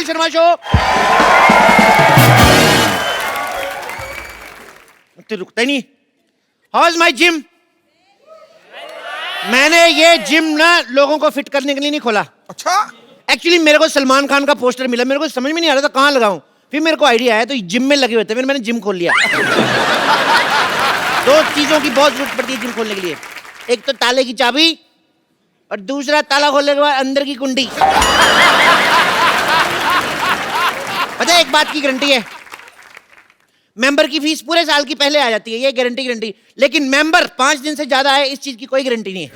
Sharma show. तो रुकता ही नहीं। How is my gym? मैंने ये जिम ना लोगों को फिट करने के लिए नहीं खोला। अच्छा, एक्चुअली मेरे को सलमान खान का पोस्टर मिला, मेरे को समझ में नहीं आ रहा था कहाँ लगाऊं। फिर मेरे को आइडिया आया तो जिम में लगे हुए थे, फिर मैंने जिम खोल लिया। दो चीजों की बहुत जरूरत पड़ती है जिम खोलने के लिए, एक तो ताले की चाबी और दूसरा ताला खोलने के बाद अंदर की कुंडी। पता है एक बात की गारंटी है, मेंबर की फीस पूरे साल की पहले आ जाती है, ये गारंटी। लेकिन मेंबर 5 दिन से ज्यादा है, इस चीज की कोई गारंटी नहीं है।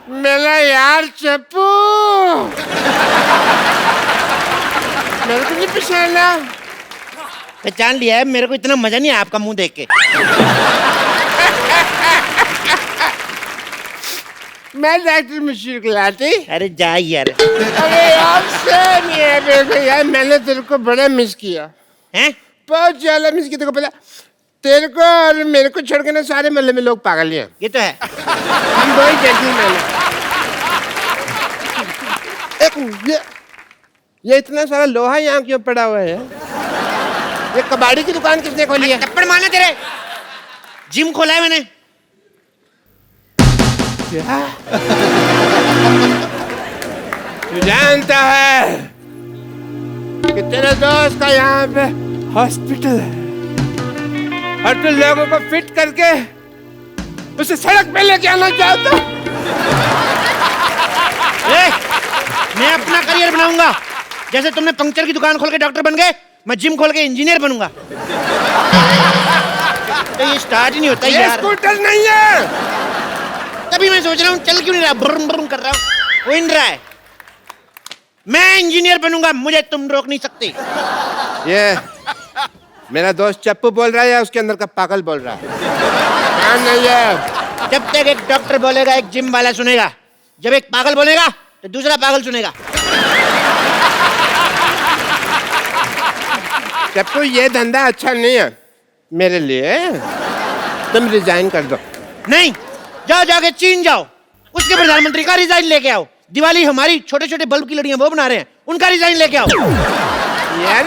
मेरा यार चप्पू, मेरे को नहीं पहचाना। पहचान लिया है, मेरे को इतना मजा नहीं आया आपका मुंह देख के। मैं डॉक्टर मशहूर गुलाटी। अरे जा यार। अरे यार सेम ही है मेरे को यार, मैंने तेरे को बड़ा मिस किया हैं? बहुत ज्यादा मिस किया। तेरे को पता, तेरे को और मेरे को छोड़ के ना सारे मोहल्ले में लोग पागल हैं। ये तो है। हम दो ही जेंटलमैन हैं। ये इतना सारा लोहा यहाँ क्यों पड़ा हुआ है? ये कबाड़ी की दुकान किसने खोली है? थप्पड़ मारना तेरे। जिम खोला है मैंने। क्या? तू जानता है कि तेरे दोस्त का यहाँ पे हॉस्पिटल है और तू लोगों को फिट करके उसे सड़क पे लेके आना चाहता? मैं अपना करियर बनाऊंगा, जैसे तुमने पंक्चर की दुकान खोल के डॉक्टर बन गए, मैं जिम खोल के इंजीनियर बनूंगा। तो ये स्टार्ट ही नहीं होता ये यार। स्कूटर नहीं है। तभी मैं सोच रहा हूँ चल क्यों नहीं रहा, ब्रुम ब्रुम कर रहा हूँ, वो इन रहा है। मैं इंजीनियर बनूंगा, मुझे तुम रोक नहीं सकते। ये मेरा दोस्त चप्पू बोल रहा है या उसके अंदर का पागल बोल रहा है? हाँ नहीं है। जब तक एक डॉक्टर बोलेगा एक जिम वाला सुनेगा, जब एक पागल बोलेगा तो दूसरा पागल सुनेगा। चप्पू ये धंधा अच्छा नहीं है मेरे लिए, तुम रिजाइन कर दो। नहीं, जाओ जाके चीन जाओ, उसके प्रधानमंत्री का रिजाइन लेके आओ। दिवाली हमारी छोटे छोटे बल्ब की लड़ियां वो बना रहे हैं, उनका रिजाइन लेके आओ। यार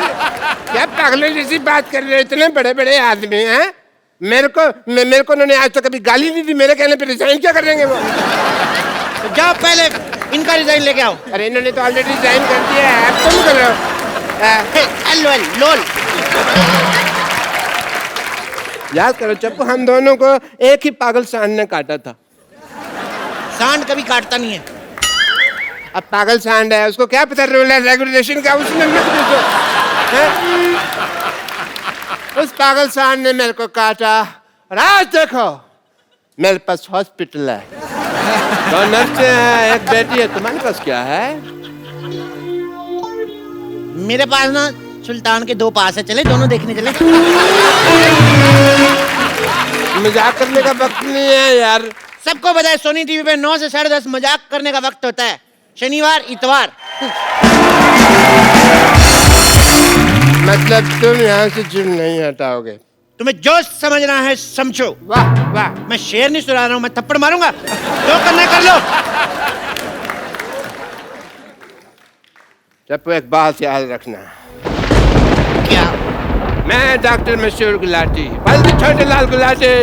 क्या पागलों जैसी बात कर रहे हो? इतने बड़े बड़े आदमी हैं, मेरे को उन्होंने आज तक कभी गाली नहीं दी, मेरे कहने पे रिजाइन क्या कर देंगे वो? तो जाओ पहले इनका रिजाइन लेके आओ। अरे इन्होंने तो ऑलरेडी रिजाइन कर दिया है, अब तुम कर रहे हो। लोल। याद करो चप्पू, हम दोनों को एक ही पागल सांड ने काटा था। सांड कभी काटता नहीं है। अब पागल सांड है, उसको क्या पता रूल है रेगुलेशन का, उसने मत पूछो। उस पागल सांड ने मेरे को काटा और आज देखो मेरे पास हॉस्पिटल है, 2 नर्सें हैं, 1 बेटी है। तुम्हारे पास क्या है? मेरे पास ना सुल्तान के 2 पास है, चले दोनों देखने चले। मजाक करने का वक्त नहीं है यार। सबको पता है सोनी टीवी पे 9 से 10:30 मजाक करने का वक्त होता है, शनिवार इतवार। मतलब तुम यहाँ से जिम नहीं हटाओगे? तुम्हें जो समझना है समझो। वाह वाह। मैं शेर नहीं सुना रहा हूँ, मैं थप्पड़ मारूंगा, जो करना है कर लो। चप्पू एक बात याद रखना। क्या? मैं डॉक्टर मशहूर गुलाटी, बल्कि छोटे लाल गुलाटी।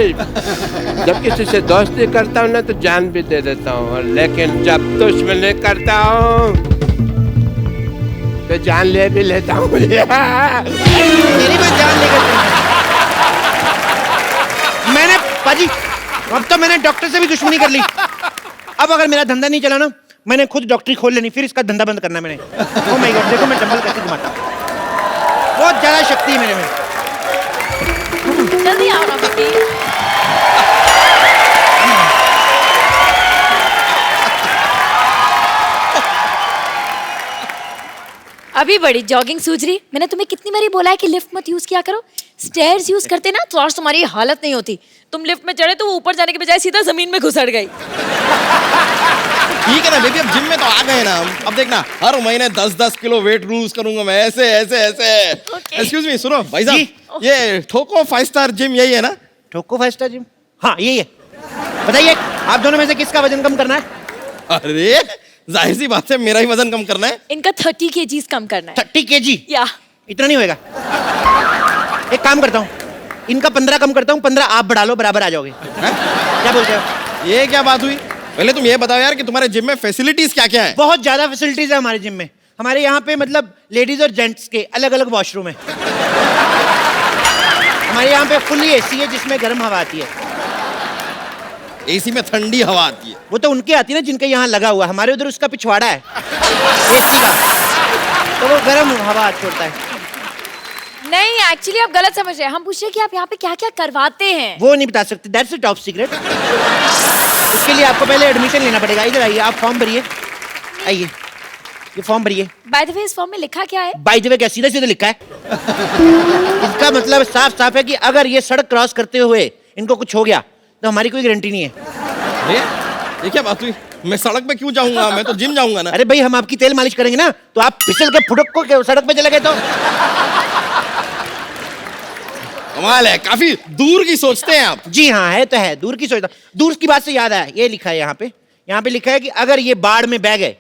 जब किसी से दोस्ती करता हूँ ना तो जान भी दे देता हूँ, लेकिन जब दुश्मनी करता हूँ तो जान ले भी लेता हूँ। मेरी मैं जान लेकर मैंने पाजी, अब तो मैंने डॉक्टर से भी दुश्मनी कर ली। अब अगर मेरा धंधा नहीं चला ना, मैंने खुद डॉक्टरी खोल लेनी, फिर इसका धंधा बंद करना मैंने। ओह माय गॉड, देखो मैं डंबल कैसे घुमाता हूँ, बहुत ज्यादा शक्ति है मेरे में। जल्दी आओ ना बेटी। अभी बड़ी जॉगिंग सूझ रही। मैंने तुम्हें कितनी बारी बोला है कि लिफ्ट मत यूज किया करो। स्टेयर्स यूज करते ना तो आज तुम्हारी हालत नहीं होती। तुम लिफ्ट में चढ़े तो वो ऊपर जाने के बजाय सीधा जमीन में घुसड़ गई। ठीक है ना बेबी, अब जिम में तो आ गए ना हम। अब देखना हर महीने 10-10 किलो वेट लूज करूंगा मैं, ऐसे ऐसे ऐसे। Okay. एक्सक्यूज मी, सुनो भाई साहब, जी। ये ठोको 5 स्टार जिम यही है ना? ठोको 5 स्टार जिम, हाँ यही है। बताइए आप दोनों में से किसका वजन कम करना है? अरे जाहिर सी बात है, मेरा ही वजन कम करना है। इनका 30 kgs कम करना है। 30 kg? या इतना नहीं होएगा। एक काम करता हूँ, इनका 15 कम करता हूँ, 15 आप बढ़ा लो, बराबर आ जाओगे। क्या बोलते हो? ये क्या बात हुई? पहले तुम ये बताओ यार कि तुम्हारे जिम में फैसिलिटीज क्या क्या है? बहुत ज्यादा फैसिलिटीज है हमारे जिम में। हमारे यहाँ पे मतलब लेडीज और जेंट्स के अलग अलग वॉशरूम है। हमारे यहाँ पे फुल्ली एसी है जिसमें गर्म हवा आती है। एसी में ठंडी हवा आती है? वो तो उनके आती है ना जिनके यहाँ लगा हुआ, हमारे उधर उसका पिछवाड़ा है एसी का, तो वो गर्म हवा छोड़ता है। नहीं, एक्चुअली आप गलत समझ रहे हैं। हम पूछ रहे हैं कि आप यहाँ पे क्या क्या करवाते हैं। वो नहीं बता सकते, दैट्स अ टॉप सीक्रेट। उसके लिए आपको पहले एडमिशन लेना पड़ेगा। इधर आइए, आप फॉर्म भरिए, आइए ये फॉर्म भरिए। बाय द वे, इस फॉर्म में लिखा क्या है? बाय द वे क्या सीधा सीधा लिखा है? इसका मतलब साफ साफ है कि अगर ये सड़क क्रॉस करते हुए इनको कुछ हो गया तो हमारी कोई गारंटी नहीं है। अरे ये क्या बात हुई? मैं सड़क पे क्यों जाऊंगा? मैं तो जिम जाऊंगा ना। अरे भाई, हम आपकी तेल मालिश करेंगे ना, तो आप फिसल के फुटक को सड़क पे चले गए तो? कमाल है, काफी दूर की सोचते हैं आप। जी हाँ, है तो है, दूर की सोचता। दूर की बात से याद आया, ये लिखा है यहाँ पे लिखा है कि अगर ये बाढ़ में बह गए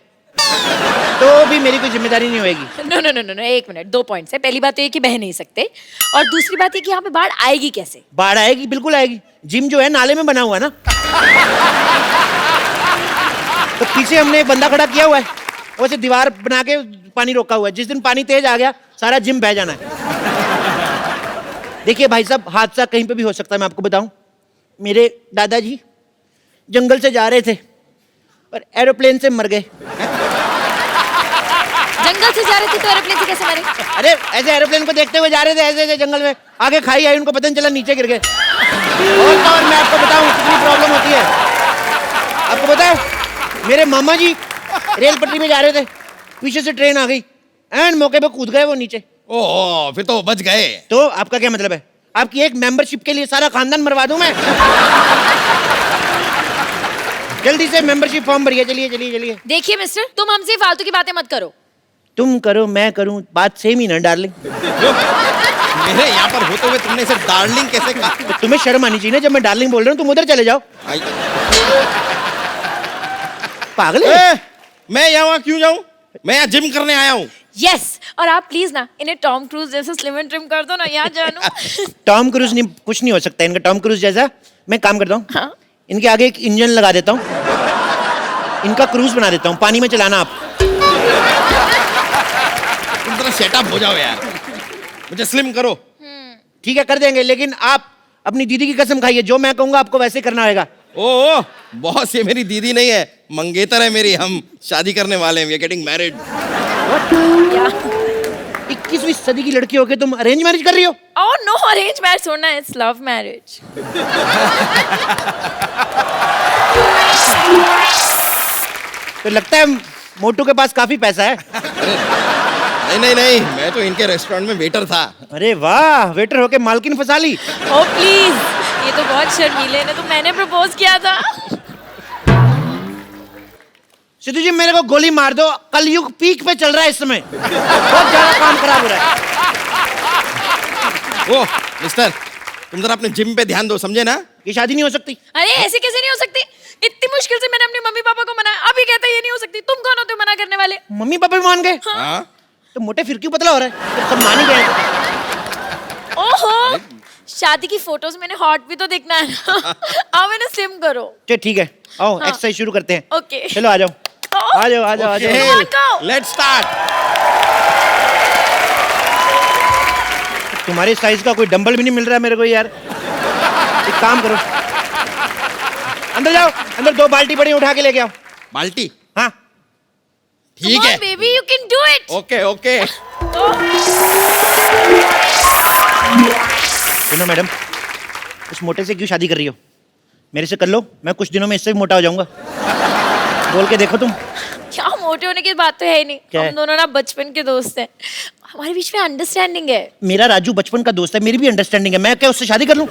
तो भी मेरी कोई जिम्मेदारी नहीं होगी। नो नो नो नो, एक मिनट, 2 पॉइंट्स है। पहली बात तो ये कि बह नहीं सकते, और दूसरी बात ये कि यहाँ पे बाढ़ आएगी कैसे? बाढ़ आएगी, बिल्कुल आएगी। जिम जो है नाले में बना हुआ ना, तो पीछे हमने एक बंदा खड़ा किया हुआ है, वैसे दीवार बना के पानी रोका हुआ है। जिस दिन पानी तेज आ गया सारा जिम बह जाना है। देखिए भाई साहब, हादसा कहीं पे भी हो सकता है। मैं आपको बताऊं, मेरे दादाजी जंगल से जा रहे थे और एरोप्लेन से मर गए। जंगल से जा रहे थे तो एरोप्लेन से कैसे मरे? अरे ऐसे एरोप्लेन को देखते हुए जा रहे थे, ऐसे ऐसे जंगल में, आगे खाई आई, उनको पता नहीं चला, नीचे गिर गए। और मैं आपको बताऊं कितनी प्रॉब्लम होती है। आपको पता है, मेरे मामा जी रेल पटरी में जा रहे थे, पीछे से ट्रेन आ गई, एंड मौके पे कूद गए वो नीचे। ओह, फिर तो बच गए। तो आपका क्या मतलब है? आपकी एक मेंबरशिप के लिए सारा खानदान मरवा दूं मैं? जल्दी से मेंबरशिप फॉर्म भरिए, चलिए चलिए चलिए। देखिए मिस्टर, तुम हमसे फालतू की बातें मत करो। तुम करो मैं करूं, बात सेम ही ना डार्लिंग। मेरे यहाँ पर होते हुए तुमने इसे डार्लिंग कैसे कहा? तो तुम्हें शर्म आनी चाहिए ना, जब मैं डार्लिंग बोल रहा हूँ तुम उधर चले जाओ। आई- पागल है? मैं यहाँ क्यों जाऊँ? मैं यहाँ जिम करने आया हूँ। यस, और आप प्लीज ना इन्हें टॉम क्रूज जैसे स्लिम एंड ट्रिम कर दो ना, यहाँ जानू। टॉम क्रूज नहीं, कुछ नहीं हो सकता इनका टॉम क्रूज जैसा। मैं काम करता हूँ, हाँ? इनके आगे एक इंजन लगा देता हूँ, इनका क्रूज बना देता हूँ, पानी में चलाना आप। तुम जरा सेटअप हो जाओ यार, मुझे स्लिम करो। ठीक है कर देंगे, लेकिन आप अपनी दीदी की कसम खाइए, जो मैं कहूंगा आपको वैसे करना होगा। ओह बॉस, ये मेरी दीदी नहीं है, मंगेतर है मेरी। हम शादी करने वाले हैं, वी आर गेटिंग मैरिड। या 21वीं सदी की लड़की होके तुम अरेंज मैरिज कर रही हो? ओह नो, अरेंज मैरिज होना है, इट्स लव मैरिज। तो लगता है मोटू के पास काफी पैसा है। नहीं नहीं नहीं, मैं तो इनके रेस्टोरेंट में वेटर था। अरे वाह, वेटर होके मालकिन फंसा ली। ओ प्लीज, ये तो बहुत शर्मीले ने, तो मैंने प्रपोज किया था। सिद्धू जी मेरे को गोली मार दो, कलयुग पीक पे चल रहा है इस समय, बहुत ज्यादा काम खराब हो रहा है। ओह मिस्टर, तुम जरा अपने जिम पे ध्यान दो, समझे ना? ये शादी नहीं हो सकती। अरे ऐसे कैसे नहीं हो सकती? इतनी मुश्किल से मैंने अपने मम्मी पापा को मनाया, अभी कहते ये नहीं हो सकती। तुम कौन होते हो मना करने वाले? मम्मी पापा भी मान गए? हाँ? तो मोटे फिर क्यों पतला हो रहा है? तो सब मान ही गए। ओहो, शादी की फोटोज मैंने हॉट भी तो दिखना है ना। आओ मैंने स्लिम करो। चलो ठीक है, आओ हाँ। एक्सरसाइज शुरू करते हैं। ओके। चलो आ जाओ, आ जाओ आ जाओ आ जाओ। Come on, go. Let's start. तुम्हारे साइज का कोई डंबल भी नहीं मिल रहा है मेरे को यार। एक काम करो, अंदर जाओ, अंदर 2 बाल्टी पड़ी, उठा के लेके आओ। बाल्टी? हाँ ठीक है। Baby, you can do it. Okay okay. सुनो मैडम, उस मोटे से क्यों शादी कर रही हो? मेरे से कर लो, मैं कुछ दिनों में इससे भी मोटा हो जाऊंगा। बोल के देखो तुम। क्या छोटे होने की बात तो है ही नहीं। क्या है? हम दोनों ना बचपन के दोस्त हैं, हमारे बीच में अंडरस्टैंडिंग है। मेरा राजू बचपन का दोस्त है, मेरी भी अंडरस्टैंडिंग है। मैं क्या उससे शादी कर लूं?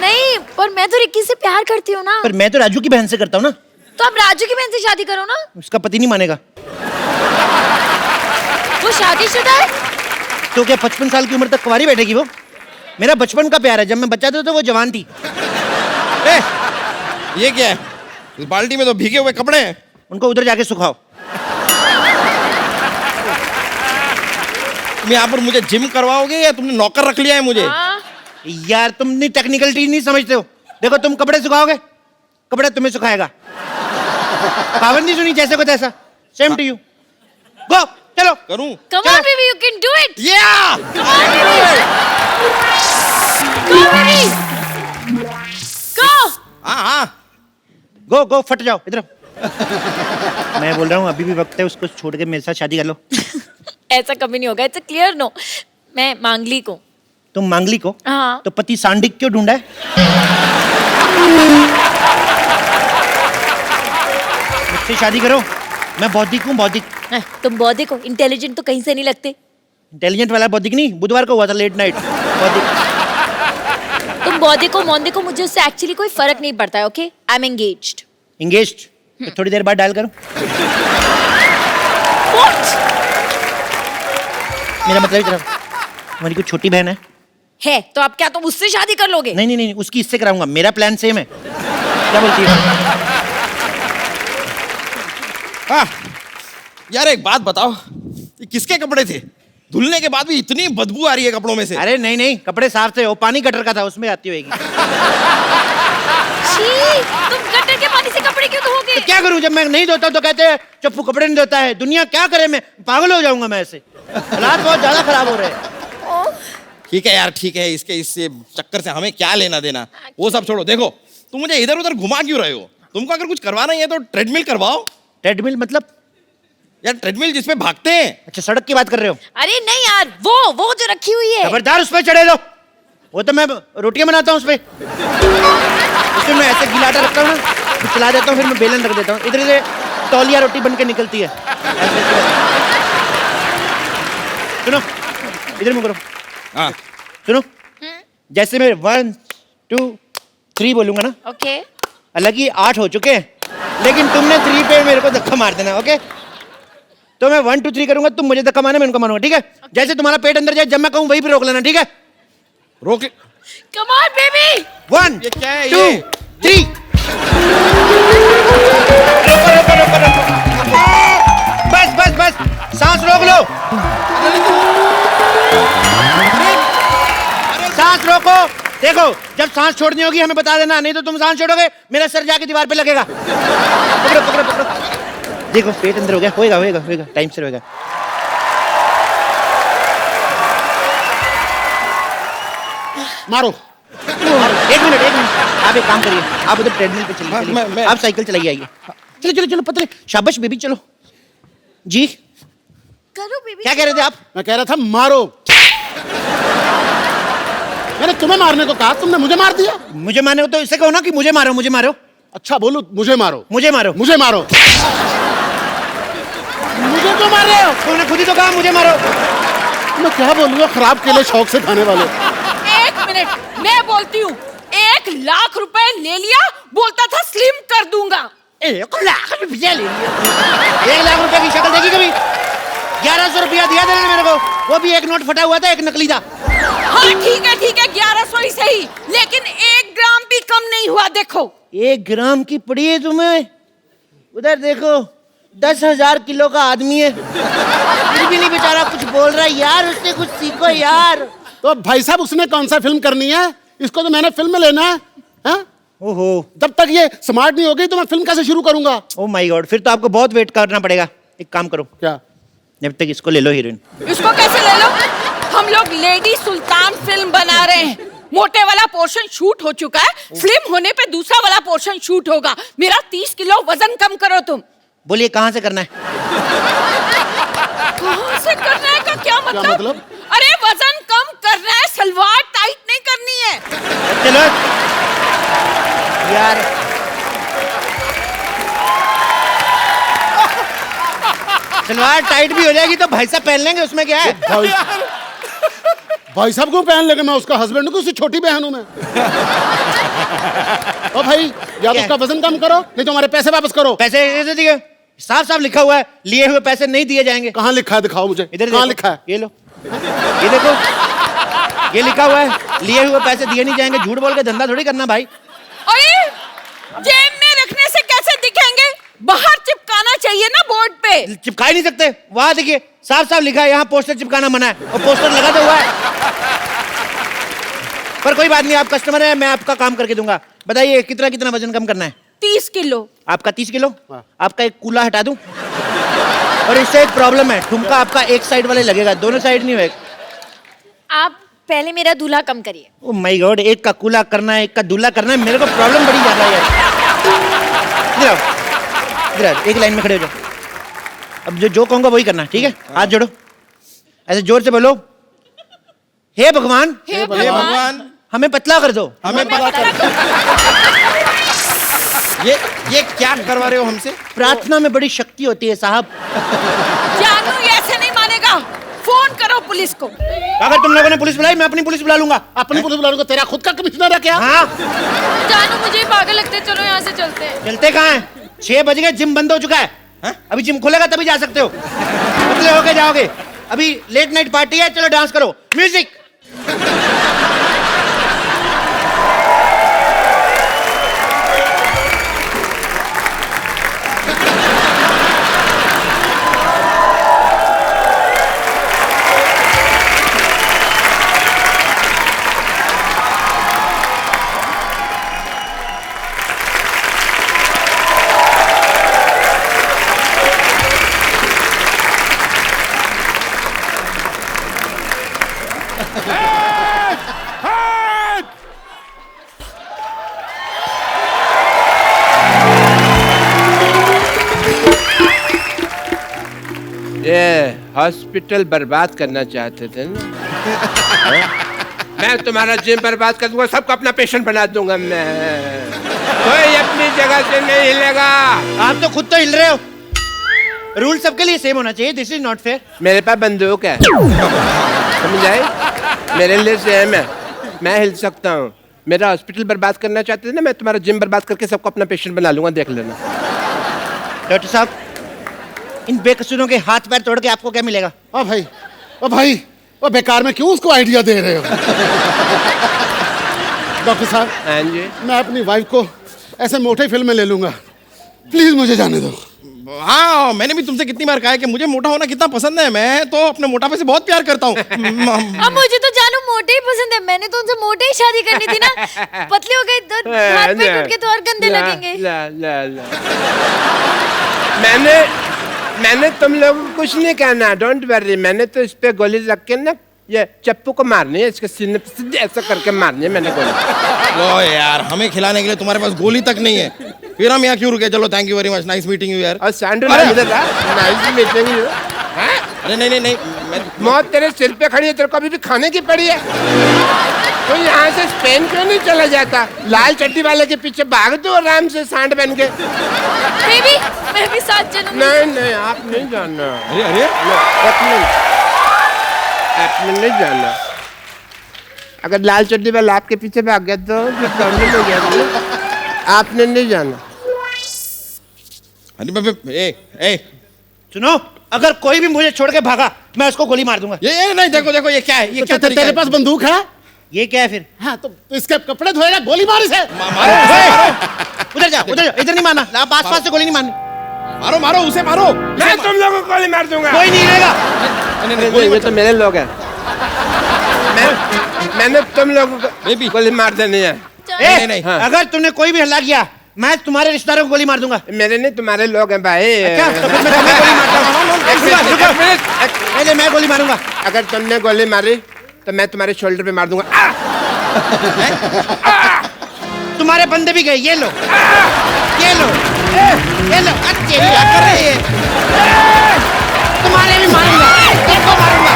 नहीं, पर मैं तो रिक्की से प्यार करती हूँ ना। पर मैं तो राजू की बहन से करता हूँ ना। तो आप राजू की बहन से शादी करो ना। उसका पति नहीं मानेगा। वो शादीशुदा है। तो क्या 55 साल की उम्र तक कुंवारी बैठेगी वो? मेरा बचपन का प्यार है, जब मैं बच्चा था तो वो जवान थी। ए, ये क्या है? इस बाल्टी में तो भीगे हुए कपड़े हैं। उनको उधर जाके सुखाओ। तुम यहाँ पर मुझे जिम करवाओगे या तुमने नौकर रख लिया है मुझे? हाँ। यार तुम नहीं टेक्निकलिटी नहीं समझते हो। देखो तुम कपड़े सुखाओगे, कपड़े तुम्हें सुखाएगा। पाबंदी सुनी जैसे को तैसा। Same to you. गो चलो। करूं? Come on baby, you can do it. या! Come on baby. Go baby. Go. हाँ हाँ। गो गो फट जाओ इधर। मैं बोल रहा हूँ अभी भी वक्त है, उसको छोड़ के मेरे साथ शादी कर लो। ऐसा कभी नहीं होगा। It's clear no. मैं मांगली को। तुम मांगलिक हो? हाँ। तो पति सांडिक क्यों ढूंढा है? मुझसे शादी करो, मैं बौद्धिक हूँ, बौद्धिक। तुम बौद्धिक हो, इंटेलिजेंट तो कहीं से नहीं लगते। इंटेलिजेंट वाला बौद्धिक नहीं, बुधवार को हुआ था लेट नाइट बौद्धिक। तुम बौद्धिक हो, मौद्धिक हो, मुझे उससे एक्चुअली कोई फर्क नहीं पड़ता है। Okay, I am engaged. Engaged? तो थोड़ी देर बाद डायल करो। What? मेरा मतलब इधर हमारी कोई छोटी बहन है तो आप क्या तुम उससे शादी कर लोगे? नहीं नहीं नहीं, उसकी इससे कराऊंगा। मेरा प्लान सेम है। क्या बोलती है? हाँ यार, एक बात बताओ, ये किसके कपड़े थे? धुलने के बाद भी इतनी बदबू आ रही है कपड़ों में से। अरे नहीं नहीं, कपड़े साफ थे, वो पानी गटर का था, उसमें आती होगी। छी, तुम गटर के पानी से कपड़े क्यों धोगे? तो क्या करूं, जब मैं नहीं धोता तो कहते हैं चप्पू कपड़े नहीं धोता है। दुनिया क्या करे, मैं पागल हो जाऊंगा मैं ऐसे। हालात बहुत ज्यादा खराब हो रहे हैं। ठीक है यार, ठीक है, इससे चक्कर से हमें क्या लेना देना, वो सब छोड़ो। देखो तुम मुझे इधर उधर घुमा क्यों रहे हो? तुमको अगर कुछ करवाना ही है तो ट्रेडमिल करवाओ। ट्रेडमिल मतलब? यार ट्रेडमिल जिसपे भागते हैं। अच्छा, सड़क की बात कर रहे हो? अरे नहीं यार, वो जो रखी हुई है। खबरदार उस पर चढ़े लो। वो तो मैं रोटियां बनाता हूँ उस पर। उसमें मैं ऐसे गिलाटा रखता हूँ ना, फिर चला देता हूँ, फिर मैं बेलन रख देता हूँ, इधर से तौलिया रोटी बन के निकलती है। सुनो, इधर मुँह करो। हाँ सुनो, जैसे मैं 1 2 3 बोलूंगा ना, ओके। अलग ही 8 हो चुके हैं, लेकिन तुमने 3 पे मेरे को धक्का मार देना। ओके, तो मैं 1 2 3 करूंगा, तुम मुझे धक्का मारना, मैं उनको मारूंगा। ठीक है? जैसे तुम्हारा पेट अंदर जाए, जब मैं कहूँ वहीं पे रोक लेना। ठीक है? रोक ले। Come on baby. 1 ये क्या है 2 ये? 3। बस बस बस, सांस रोक लो, सांस रोको। देखो, जब सांस छोड़नी होगी हमें बता देना, नहीं तो तुम सांस छोड़ोगे मेरा सर जाके दीवार पे लगेगा। पकड़ो पकड़ो पकड़ो। देखो पेट अंदर हो गया, होएगा होएगा होएगा, टाइम से होएगा। मारो। एक मिनट आप एक काम करिए, आप उधर ट्रेडमिल पे हाँ, चलिए, मैं- आप साइकिल चलाइए, आइए। चलो चलो चलो पतले, शाबाश बेबी, चलो जी। करो बेबी। क्या कह रहे थे आप? मैं कह रहा था मारो। मैंने तुम्हें मारने को कहा, तुमने मुझे मार दिया। मुझे मारो तो इसे कहो ना कि मुझे मारो, मुझे मारो। अच्छा बोलू, मुझे मारो। मुझे मारो। मुझे मारो। मुझे क्यों मार रहे हो? तुमने खुद ही तो कहा मुझे मारो। मैं क्या बोलूंगा, खराब केले शौक से खाने वाले। एक मिनट, मैं बोलती हूँ। 1 लाख रुपए ले लिया, बोलता था स्लिम कर दूंगा। 1 लाख रुपया ले लिया। 1 लाख रुपए की शक्ल देखी कभी? 1100 रुपया दिया था मेरे को, वो भी एक नोट फटा हुआ था, एक नकली था। हाँ ठीक है 1100 ही सही, लेकिन 1 ग्राम भी कम नहीं हुआ। देखो 1 ग्राम की पड़ी है तुम्हें? उधर देखो, 10,000 किलो का आदमी है, फिर भी नहीं बेचारा कुछ बोल रहा है। यार उससे कुछ सीखो यार। तो भाई साहब, उसने कौन सा फिल्म करनी है? इसको तो मैंने फिल्म में लेना है, हाँ? ओहो, जब तक ये स्मार्ट नहीं हो गई तो मैं फिल्म कैसे शुरू करूंगा? ओ माय गॉड, फिर तो आपको बहुत वेट करना पड़ेगा। एक काम करो, क्या? जब तक इसको ले लो हीरोइन। इसको कैसे ले लो? हम लोग लेडी सुल्तान फिल्म बना रहे हैं। मोटे वाला पोर्शन शूट हो चुका है, स्लिम होने पे दूसरा वाला पोर्शन शूट होगा। मेरा 30 किलो वजन कम करो तुम। बोलिए कहाँ से करना है? कहाँ से करना है का क्या मतलब? मतलब? अरे वजन कम करना है, सलवार टाइट नहीं करनी है। चलो यार, सलवार टाइट भी हो जाएगी तो भाई साहब पहन लेंगे, उसमें क्या है? भाई साहब को पहन लेंगे, मैं उसका हस्बैंड हूँ कि उसकी छोटी बहन हूँ मैं। ओ भाई, या तो उसका वजन कम करो नहीं तो हमारे पैसे वापस करो। पैसे ऐसे दिए, साफ साफ लिखा हुआ है लिए हुए पैसे नहीं दिए जाएंगे। कहाँ लिखा है, दिखाओ मुझे। इधर कहाँ देखो, लिखा है? ये लो, ये देखो, ये लिखा हुआ है लिए हुए पैसे दिए नहीं जाएंगे। झूठ बोल के धंधा थोड़ी करना भाई। अरे जेब में रखने से कैसे दिखेंगे? बाहर चिपकाना चाहिए ना बोर्ड पे। चिपका ही नहीं सकते, वहां देखिए साफ साफ लिखा है यहाँ पोस्टर चिपकाना मना है, और पोस्टर लगा तो हुआ है। पर कोई बात नहीं, आप कस्टमर हैं, मैं आपका काम करके दूंगा। बताइए कितना कितना वजन कम करना है? 30 किलो। आपका 30 किलो? आपका एक कूला हटा दूं? और इससे एक प्रॉब्लम है, ठुमका आपका एक साइड वाले लगेगा, दोनों साइड नहीं होएगा। आप पहले मेरा दूल्हा कम करिए। ओ माय गॉड, एक का कूला करना है, एक का दूल्हा करना है, मेरे को प्रॉब्लम बड़ी ज्यादा है यार। इधर आओ, इधर आओ, एक लाइन में खड़े हो जाओ। अब जो कहूंगा वही करना, ठीक है? हाथ जोड़ो, ऐसे जोर से बोलो, हे भगवान, हे भगवान, हमें पतला कर दो। हमें पता कर। ये क्या करवा रहे हो हमसे? प्रार्थना में बड़ी शक्ति होती है साहब। जानू ये ऐसे नहीं मानेगा, फोन करो पुलिस को। अगर तुम लोगों ने पुलिस बुलाई, मैं अपनी पुलिस बुला लूंगा। अपनी पुलिस बुला लूंगा, तेरा खुद का कमिश्नर है क्या? हाँ, जानू मुझे पागल लगते हैं, चलो यहाँ से चलते हैं। चलते कहाँ हैं? 6 बज गए, जिम बंद हो चुका है। अभी जिम खुलेगा तभी जा सकते हो, पतले होके जाओगे। अभी लेट नाइट पार्टी है, चलो डांस करो, म्यूजिक। ये हॉस्पिटल बर्बाद करना चाहते थे ना? मैं तुम्हारा जिम बर्बाद कर दूंगा, सबको अपना पेशेंट बना दूंगा मैं। कोई अपनी जगह से नहीं हिलेगा। आप तो खुद तो हिल रहे हो। रूल सबके लिए सेम होना चाहिए, दिस इज नॉट फेयर। मेरे पास बंदूक है, समझ आए? मेरे लिए सेम है, मैं हिल सकता हूँ। मेरा हॉस्पिटल बर्बाद करना चाहते थे ना, मैं तुम्हारा जिम बर्बाद करके सबको अपना पेशेंट बना लूंगा, देख लेना। डॉक्टर साहब, इन बेकसूरों के हाथ पैर तोड़ के आपको क्या मिलेगा? ओ भाई, ओ भाई, ओ बेकार में क्यों उसको आइडिया दे रहे हो? डॉक्टर साहब, हाँ जी। मैं अपनी वाइफ को ऐसे मोटे फिल्म में ले लूंगा, प्लीज मुझे जाने दो। हाँ, मैंने भी तुमसे कितनी बार कहा है कि मुझे मोटा होना कितना पसंद है। मैं तो अपने मोटापे से बहुत प्यार करता हूँ। अब मुझे तो जानू मोटे ही पसंद है, मैंने तो उनसे मोटे ही शादी करनी थी ना। पतले हो गए तो हाथ पैर टूट के तो और गंदे लगेंगे। मैंने तुम लोगों को कुछ नहीं कहना, डोंट वरी। मैंने तो इस पे गोली रख के ना, ये चप्पू को मारनी है, इसके सीने पे सीधे ऐसा करके मारनी है मैंने गोली। ओ यार, हमें खिलाने के लिए तुम्हारे पास गोली तक नहीं है, फिर हम यहाँ क्यों रुके? चलो, thank you very much, nice meeting you यार। और सैंडल अरे! इधर आ, नाइस मीटिंग यू। अरे नहीं नहीं नहीं, मौत तेरे सिर पे खड़ी है, तेरे को अभी भी खाने की पड़ी है। तो यहाँ से स्पेन क्यों नहीं चला जाता? लाल चड्डी वाले के पीछे भाग दो आराम से, सांड बन के। बेबी, मैं भी साथ चलूंगी। नहीं नहीं, आप नहीं जाना। अरे अरे, आपने नहीं जाना। अगर लाल चड्डी वाला आपके पीछे भाग गया तो प्रॉब्लम हो गया। आपने नहीं जाना। ए, सुनो, अगर कोई भी मुझे छोड़ के भागा, मैं उसको गोली मार दूंगा। ये नहीं, देखो देखो, ये क्या है? ये क्या तरीका तेरे है? पास बंदूक है? ये क्या है फिर? हाँ, तो इसके कपड़े धोएगा, गोली मार इसे। उधर जाओ, उधर जाओ, इधर नहीं मारना। आप आस-पास से गोली नहीं मारनी। मारो मारो उसे, मारो। मैं तुम लोगों को गोली मार दूंगा। कोई नहीं रहेगा। ये तो मेरे लोग हैं। मैंने तुम लोगों को गोली मार देनी है। ए, नहीं, हाँ। अगर तुमने कोई भी हल्ला किया, मैं तुम्हारे रिश्तेदारों को गोली मार दूंगा। मेरे नहीं, तुम्हारे लोग हैं भाई। क्या? तो फिर मैं तुम्हें गोली मारता हूँ। एक मिनट। पहले मैं गोली मारूंगा। अगर तुमने गोली मारी तो मैं तुम्हारे शोल्डर पे मार दूंगा। तुम्हारे बंदे भी गए, ये लो, ये लो, ये लो। अच्छे क्या कर रहे हैं? तुम्हारे भी मारूंगा, सबको मारूंगा।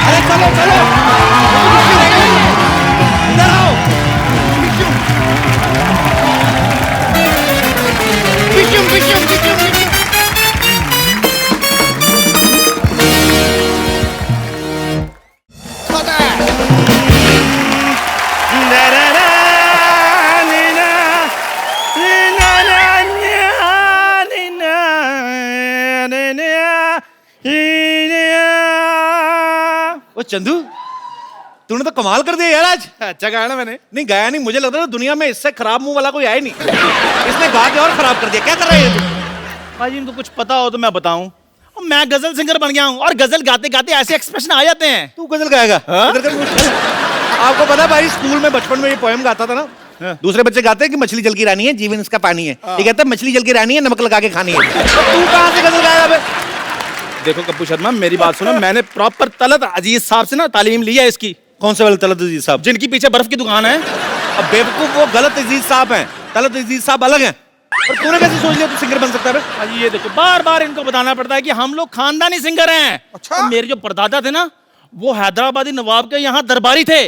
अरे ओ चंदू, तूने तो कमाल कर दिया यार आज। अच्छा गाया ना मैंने। नहीं गाया नहीं, मुझे लग रहा था दुनिया में इससे खराब मुंह वाला कोई आया नहीं। इसने गा के और खराब कर दिया। क्या कर रहा है ये तू? भाजी इनको कुछ पता हो तो मैं बताऊं, मैं गजल सिंगर बन गया हूँ और गजल गाते गाते ऐसे एक्सप्रेशन आ जाते हैं। तू गजल गाएगा? हाँ? इधर कर। आपको पता है भाई, स्कूल में बचपन में ये पोएम गाता था ना, दूसरे बच्चे गाते हैं कि मछली जल की रानी है, जीवन इसका पानी है। ये कहता है मछली जल की रानी है, नमक लगा के खानी है। तू कहाँ से गजल गाएगा बे? देखो कप्पू शर्मा, मेरी बात सुनो, मैंने प्रॉपर तलत अजीज साहब से ना तालीम ली है इसकी। कौन से वाले तलत अजीज साहब? जिनकी पीछे बर्फ की दुकान है। अब बेवकूफ, वो गलत अजीज साहब हैं, तलत अजीज साहब अलग हैं। और तूने कैसे सोच लिया तू सिंगर बन सकता है बे? भाजी ये देखो, बार बार इनको बताना पड़ता है कि हम लोग खानदानी सिंगर हैं। अच्छा? मेरे जो परदादा थे ना, वो हैदराबादी नवाब के यहाँ दरबारी थे।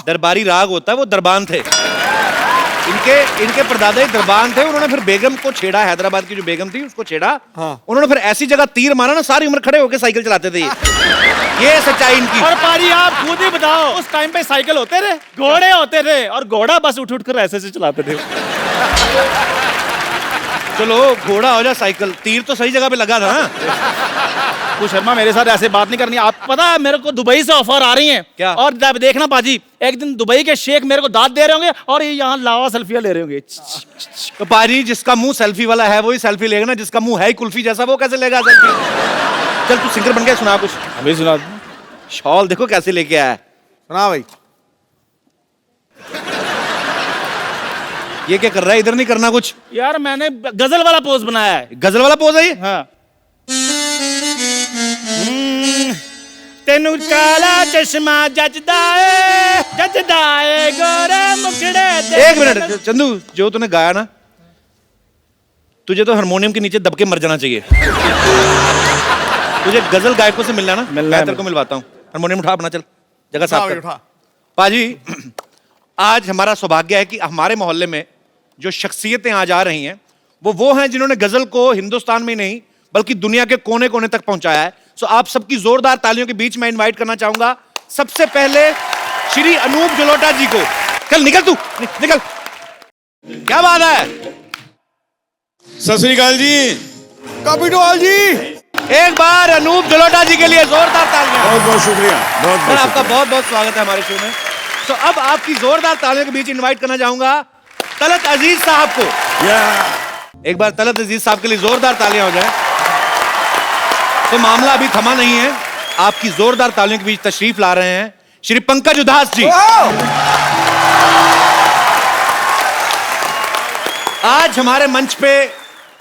दरबारी राग होता है, वो दरबान थे। इनके परदादा ही दरबान थे। उन्होंने फिर बेगम को छेड़ा, हैदराबाद की जो बेगम थी उसको छेड़ा। उन्होंने फिर ऐसी जगह तीर मारा ना, सारी उम्र खड़े होकर साइकिल चलाते थे ये सच्चाई इनकी। और पारी आप खुद ही बताओ, उस टाइम पे साइकिल होते थे, घोड़े होते थे, और घोड़ा बस उठ उठ कर ऐसे से चलाते थे। चलो घोड़ा हो जा साइकिल, तीर तो सही जगह पे लगा था ना। तू शर्मा मेरे साथ ऐसे बात नहीं करनी। आप पता है मेरे को दुबई से ऑफर आ रही हैं। क्या? और जब देखना पाजी, एक दिन दुबई के शेख मेरे को दाद दे रहे होंगे और ये यहाँ लावा सेल्फियां ले रहे होंगे। तो पाजी, जिसका मुंह सेल्फी वाला है वही सेल्फी लेगा ना, जिसका मुंह है ही कुल्फी जैसा वो कैसे लेगा सेल्फी? चल तू सिंगर बन गया, सुना कुछ। अभी सुना। शॉल देखो कैसे लेके आया है। सुना भाई। ये क्या कर रहा है? इधर नहीं करना कुछ। यार मैंने गजल वाला पोज बनाया है। गजल वाला पोज है ये? हाँ। तेनू काला चश्मा जचदा है गोरे मुखड़े ते। एक मिनट चंदू, जो तूने गाया ना, तुझे तो हारमोनियम के नीचे दब के मर जाना चाहिए। तुझे गजल गायकों से मिलना ना, मैं तेरे को मिलवाता हूँ। हारमोनियम उठा अपना, चल जगह साफ कर। पाजी, आज हमारा सौभाग्य है कि हमारे मोहल्ले में जो शख्सियतें आज आ रही हैं वो हैं जिन्होंने गजल को हिंदुस्तान में नहीं बल्कि दुनिया के कोने कोने तक पहुंचाया है। सो आप सबकी जोरदार तालियों के बीच मैं इनवाइट करना चाहूंगा सबसे पहले श्री अनूप जलोटा जी को। चल निकल तू, निकल। क्या बात है? सत श्री अकाल जी, कैपिटल जी। एक बार अनूप जलोटा जी के लिए जोरदार तालियां। बहुत बहुत शुक्रिया, बहुत सर बहुत आपका बहुत बहुत स्वागत है हमारे शो में। तो अब आपकी जोरदार तालियों के बीच इनवाइट करना चाहूंगा तलत अजीज साहब को। एक बार तलत अजीज साहब के लिए जोरदार तालियां हो जाए। तो मामला अभी थमा नहीं है, आपकी जोरदार तालियों के बीच तशरीफ ला रहे हैं श्री पंकज उदास जी। आज हमारे मंच पे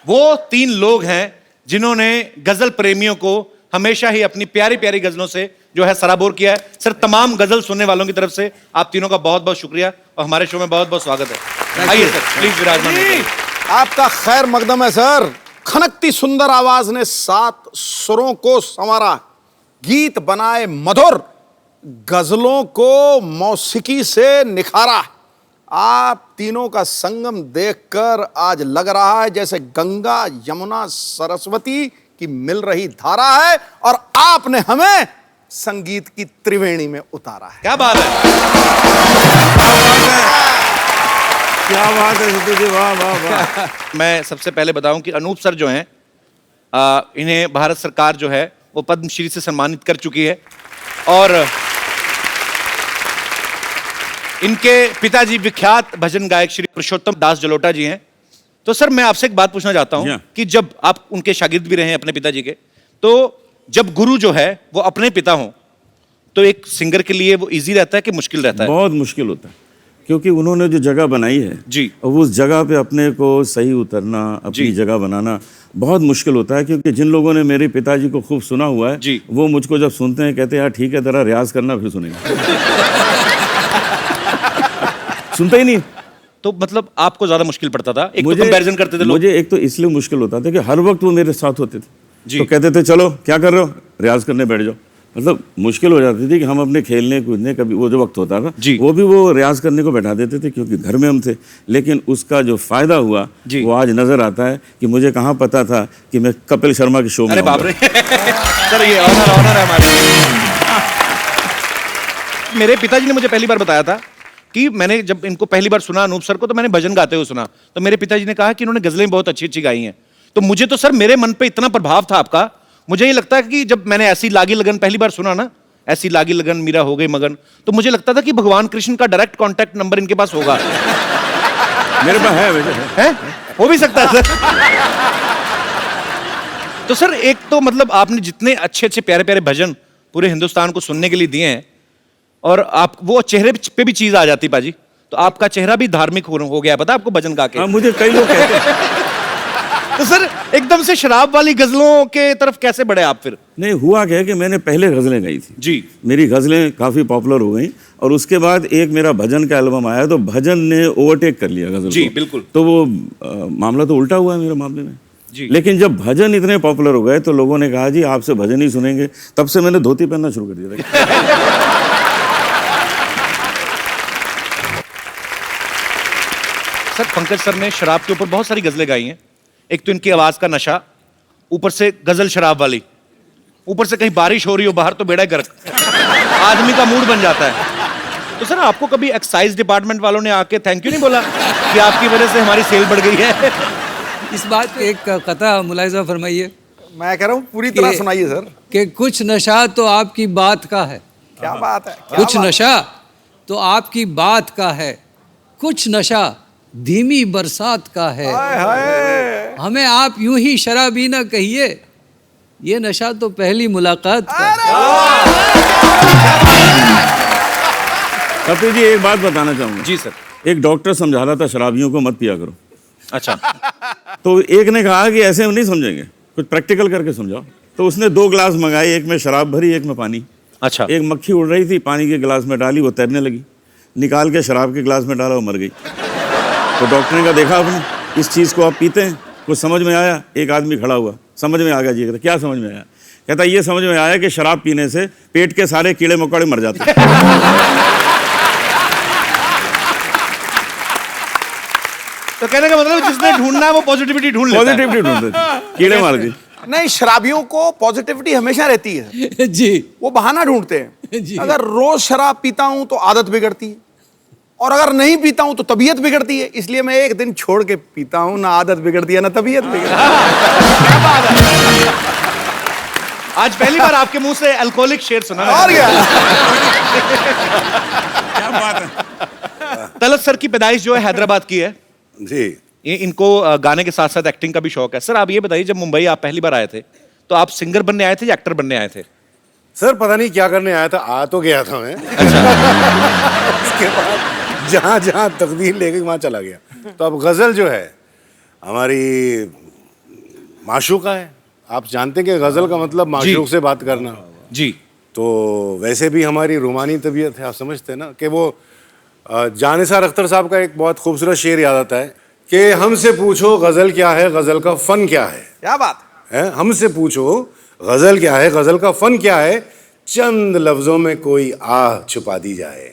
वो 3 लोग हैं जिन्होंने गजल प्रेमियों को हमेशा ही अपनी प्यारी प्यारी गजलों से जो है सराबोर किया है। सर तमाम गजल सुनने वालों की तरफ से आप तीनों का बहुत बहुत शुक्रिया और हमारे शो में बहुत बहुत स्वागत है। आइए सर प्लीज विराजमान होइए। आपका खैर मकदम है सर। खनकती सुंदर आवाज ने 7 सुरों को संवारा, गीत बनाए मधुर, गजलों को मौसीकी से निखारा। आप तीनों का संगम देखकर आज लग रहा है जैसे गंगा यमुना सरस्वती की मिल रही धारा है और आपने हमें संगीत की त्रिवेणी में उतारा है। क्या बात है, क्या बात है सिद्धू जी, वाह वाह वाह। मैं सबसे पहले बताऊं कि अनूप सर जो हैं इन्हें भारत सरकार जो है वो पद्मश्री से सम्मानित कर चुकी है और इनके पिताजी विख्यात भजन गायक श्री पुरुषोत्तम दास जलोटा जी हैं। तो सर मैं आपसे एक बात पूछना चाहता हूं कि जब आप उनके शागिर्द भी रहे हैं अपने पिताजी के, तो जब गुरु जो है वो अपने पिता हों तो एक सिंगर के लिए वो इजी रहता है कि मुश्किल रहता है? बहुत मुश्किल होता है, क्योंकि उन्होंने जो जगह बनाई है जी, और उस जगह पे अपने को सही उतरना, अपनी जगह बनाना बहुत मुश्किल होता है। क्योंकि जिन लोगों ने मेरे पिताजी को खूब सुना हुआ है जी, वो मुझको जब सुनते हैं कहते हैं यार ठीक है तेरा रियाज करना फिर सुनेंगे। सुनते ही नहीं। तो मतलब आपको ज्यादा मुश्किल पड़ता था? एक तो कंपैरिजन करते थे लोग। मुझे एक तो इसलिए मुश्किल होता था कि हर वक्त वो मेरे साथ होते थे जी। तो कहते थे चलो क्या कर रहे हो, रियाज करने बैठ जाओ। मतलब मुश्किल हो जाती थी कि हम अपने खेलने कूदने कभी वो जो वक्त होता था वो भी वो रियाज करने को बैठा देते थे क्योंकि घर में हम थे। लेकिन उसका जो फायदा हुआ वो आज नजर आता है कि मुझे कहाँ पता था कि मैं कपिल शर्मा के शो में। अरे बाप रे सर ये ऑनर है हमारे। मेरे पिताजी ने मुझे पहली बार बताया था कि मैंने जब इनको पहली बार सुना अनूप सर को तो मैंने भजन गाते हुए सुना, तो मेरे पिताजी ने कहा कि इन्होंने गजलें बहुत अच्छी अच्छी गाई हैं। तो मुझे तो सर मेरे मन पे इतना प्रभाव था आपका, मुझे ये लगता है कि जब मैंने ऐसी लागी लगन पहली बार सुना ना ऐसी लागी लगन मीरा हो गई मगन, तो मुझे लगता था कि भगवान कृष्ण का डायरेक्ट कांटेक्ट नंबर इनके पास होगा। मेरे पास है वैसे है? हो भी सकता है सर। तो सर एक तो मतलब आपने जितने अच्छे अच्छे प्यारे प्यारे भजन पूरे हिंदुस्तान को सुनने के लिए दिए हैं, और आप वो चेहरे पे भी चीज आ जाती पाजी, तो आपका चेहरा भी धार्मिक हो गया, पता आपको भजन गा के। हाँ, मुझे कई लोग कहते हैं। तो सर एकदम से शराब वाली गजलों के तरफ कैसे बढ़े आप फिर? नहीं, हुआ क्या है कि मैंने पहले गज़लें गाई थी जी। मेरी गज़लें काफ़ी पॉपुलर हो गई, और उसके बाद एक मेरा भजन का एल्बम आया, तो भजन ने ओवरटेक कर लिया गज़ल जी, को। बिल्कुल। तो वो मामला तो उल्टा हुआ है मेरे मामले में जी। लेकिन जब भजन इतने पॉपुलर हो गए तो लोगों ने कहा जी आपसे भजन ही सुनेंगे, तब से मैंने धोती पहनना शुरू कर दिया था। सर पंकज सर ने शराब के ऊपर बहुत सारी गजलें गाई हैं। एक तो इनकी आवाज का नशा, ऊपर से गजल शराब वाली, ऊपर से कहीं बारिश हो रही हो बाहर तो बेड़ा गर्क, आदमी का मूड बन जाता है। तो सर आपको कभी एक्साइज डिपार्टमेंट वालों ने आके थैंक यू नहीं बोला कि आपकी वजह से हमारी सेल बढ़ गई है? इस बात पे एक कथा मुलाहिजा फरमाइए मैं कह रहा हूँ पूरी तरह सुनाइए सर। कि कुछ नशा तो आपकी बात का है। क्या बात है, क्या कुछ बात नशा तो आपकी बात का है, कुछ नशा धीमी बरसात का है। हाय हाय। हमें आप यूं ही शराबी ना कहिए, ये नशा तो पहली मुलाकात का है। कपिल जी एक बात बताना चाहूंगा। जी सर। एक डॉक्टर समझा रहा था शराबियों को मत पिया करो, अच्छा। तो एक ने कहा कि ऐसे हम नहीं समझेंगे, कुछ प्रैक्टिकल करके समझाओ। तो उसने 2 गिलास मंगाए, एक में शराब भरी एक में पानी। अच्छा। एक मक्खी उड़ रही थी, पानी के गिलास में डाली, वो तैरने लगी, निकाल के शराब के गिलास में डाला, वो मर गई। तो डॉक्टर ने कहा देखा आपने इस चीज़ को आप पीते हैं, कुछ समझ में आया? एक आदमी खड़ा हुआ, समझ में आ गया जी। कहता क्या समझ में आया? कहता ये समझ में आया कि शराब पीने से पेट के सारे कीड़े मकोड़े मर जाते हैं। तो कहने का मतलब जिसने ढूंढना है वो पॉजिटिविटी ढूंढ लेता है। पॉजिटिविटी ढूंढते कीड़े मार दी। नहीं, शराबियों को पॉजिटिविटी हमेशा रहती है। जी वो बहाना ढूंढते हैं। जी। अगर रोज शराब पीता हूं तो आदत बिगड़ती है, और अगर नहीं पीता हूं तो तबीयत बिगड़ती है। इसलिए मैं एक दिन छोड़ के पीता हूं, ना आदत बिगड़ती है ना तबीयत बिगड़ती है। आज पहली बार आपके मुंह से अल्कोहलिक शेर सुना मैंने। और क्या? क्या बात है। तलत सर की पैदाइश जो है हैदराबाद की है जी। ये इनको गाने के साथ साथ एक्टिंग का भी शौक है। सर आप ये बताइए जब मुंबई आप पहली बार आए थे तो आप सिंगर बनने आए थे या एक्टर बनने आए थे? सर पता नहीं क्या करने आया था, आ तो गया था मैं। उसके बाद जहाँ जहाँ तकदीर ले गई वहाँ चला गया। तो अब गज़ल जो है हमारी माशूका है। आप जानते हैं कि गज़ल का मतलब माशूक से बात करना। जी। तो वैसे भी हमारी रूमानी तबीयत है, आप समझते हैं ना कि वो जानिसार अख्तर साहब का एक बहुत खूबसूरत शेर याद आता है कि हमसे पूछो गज़ल क्या है, गज़ल का फ़न क्या है। क्या बात है? हमसे पूछो गज़ल क्या है, गज़ल का फ़न क्या है, चंद लफ्ज़ों में कोई आह छुपा दी जाए।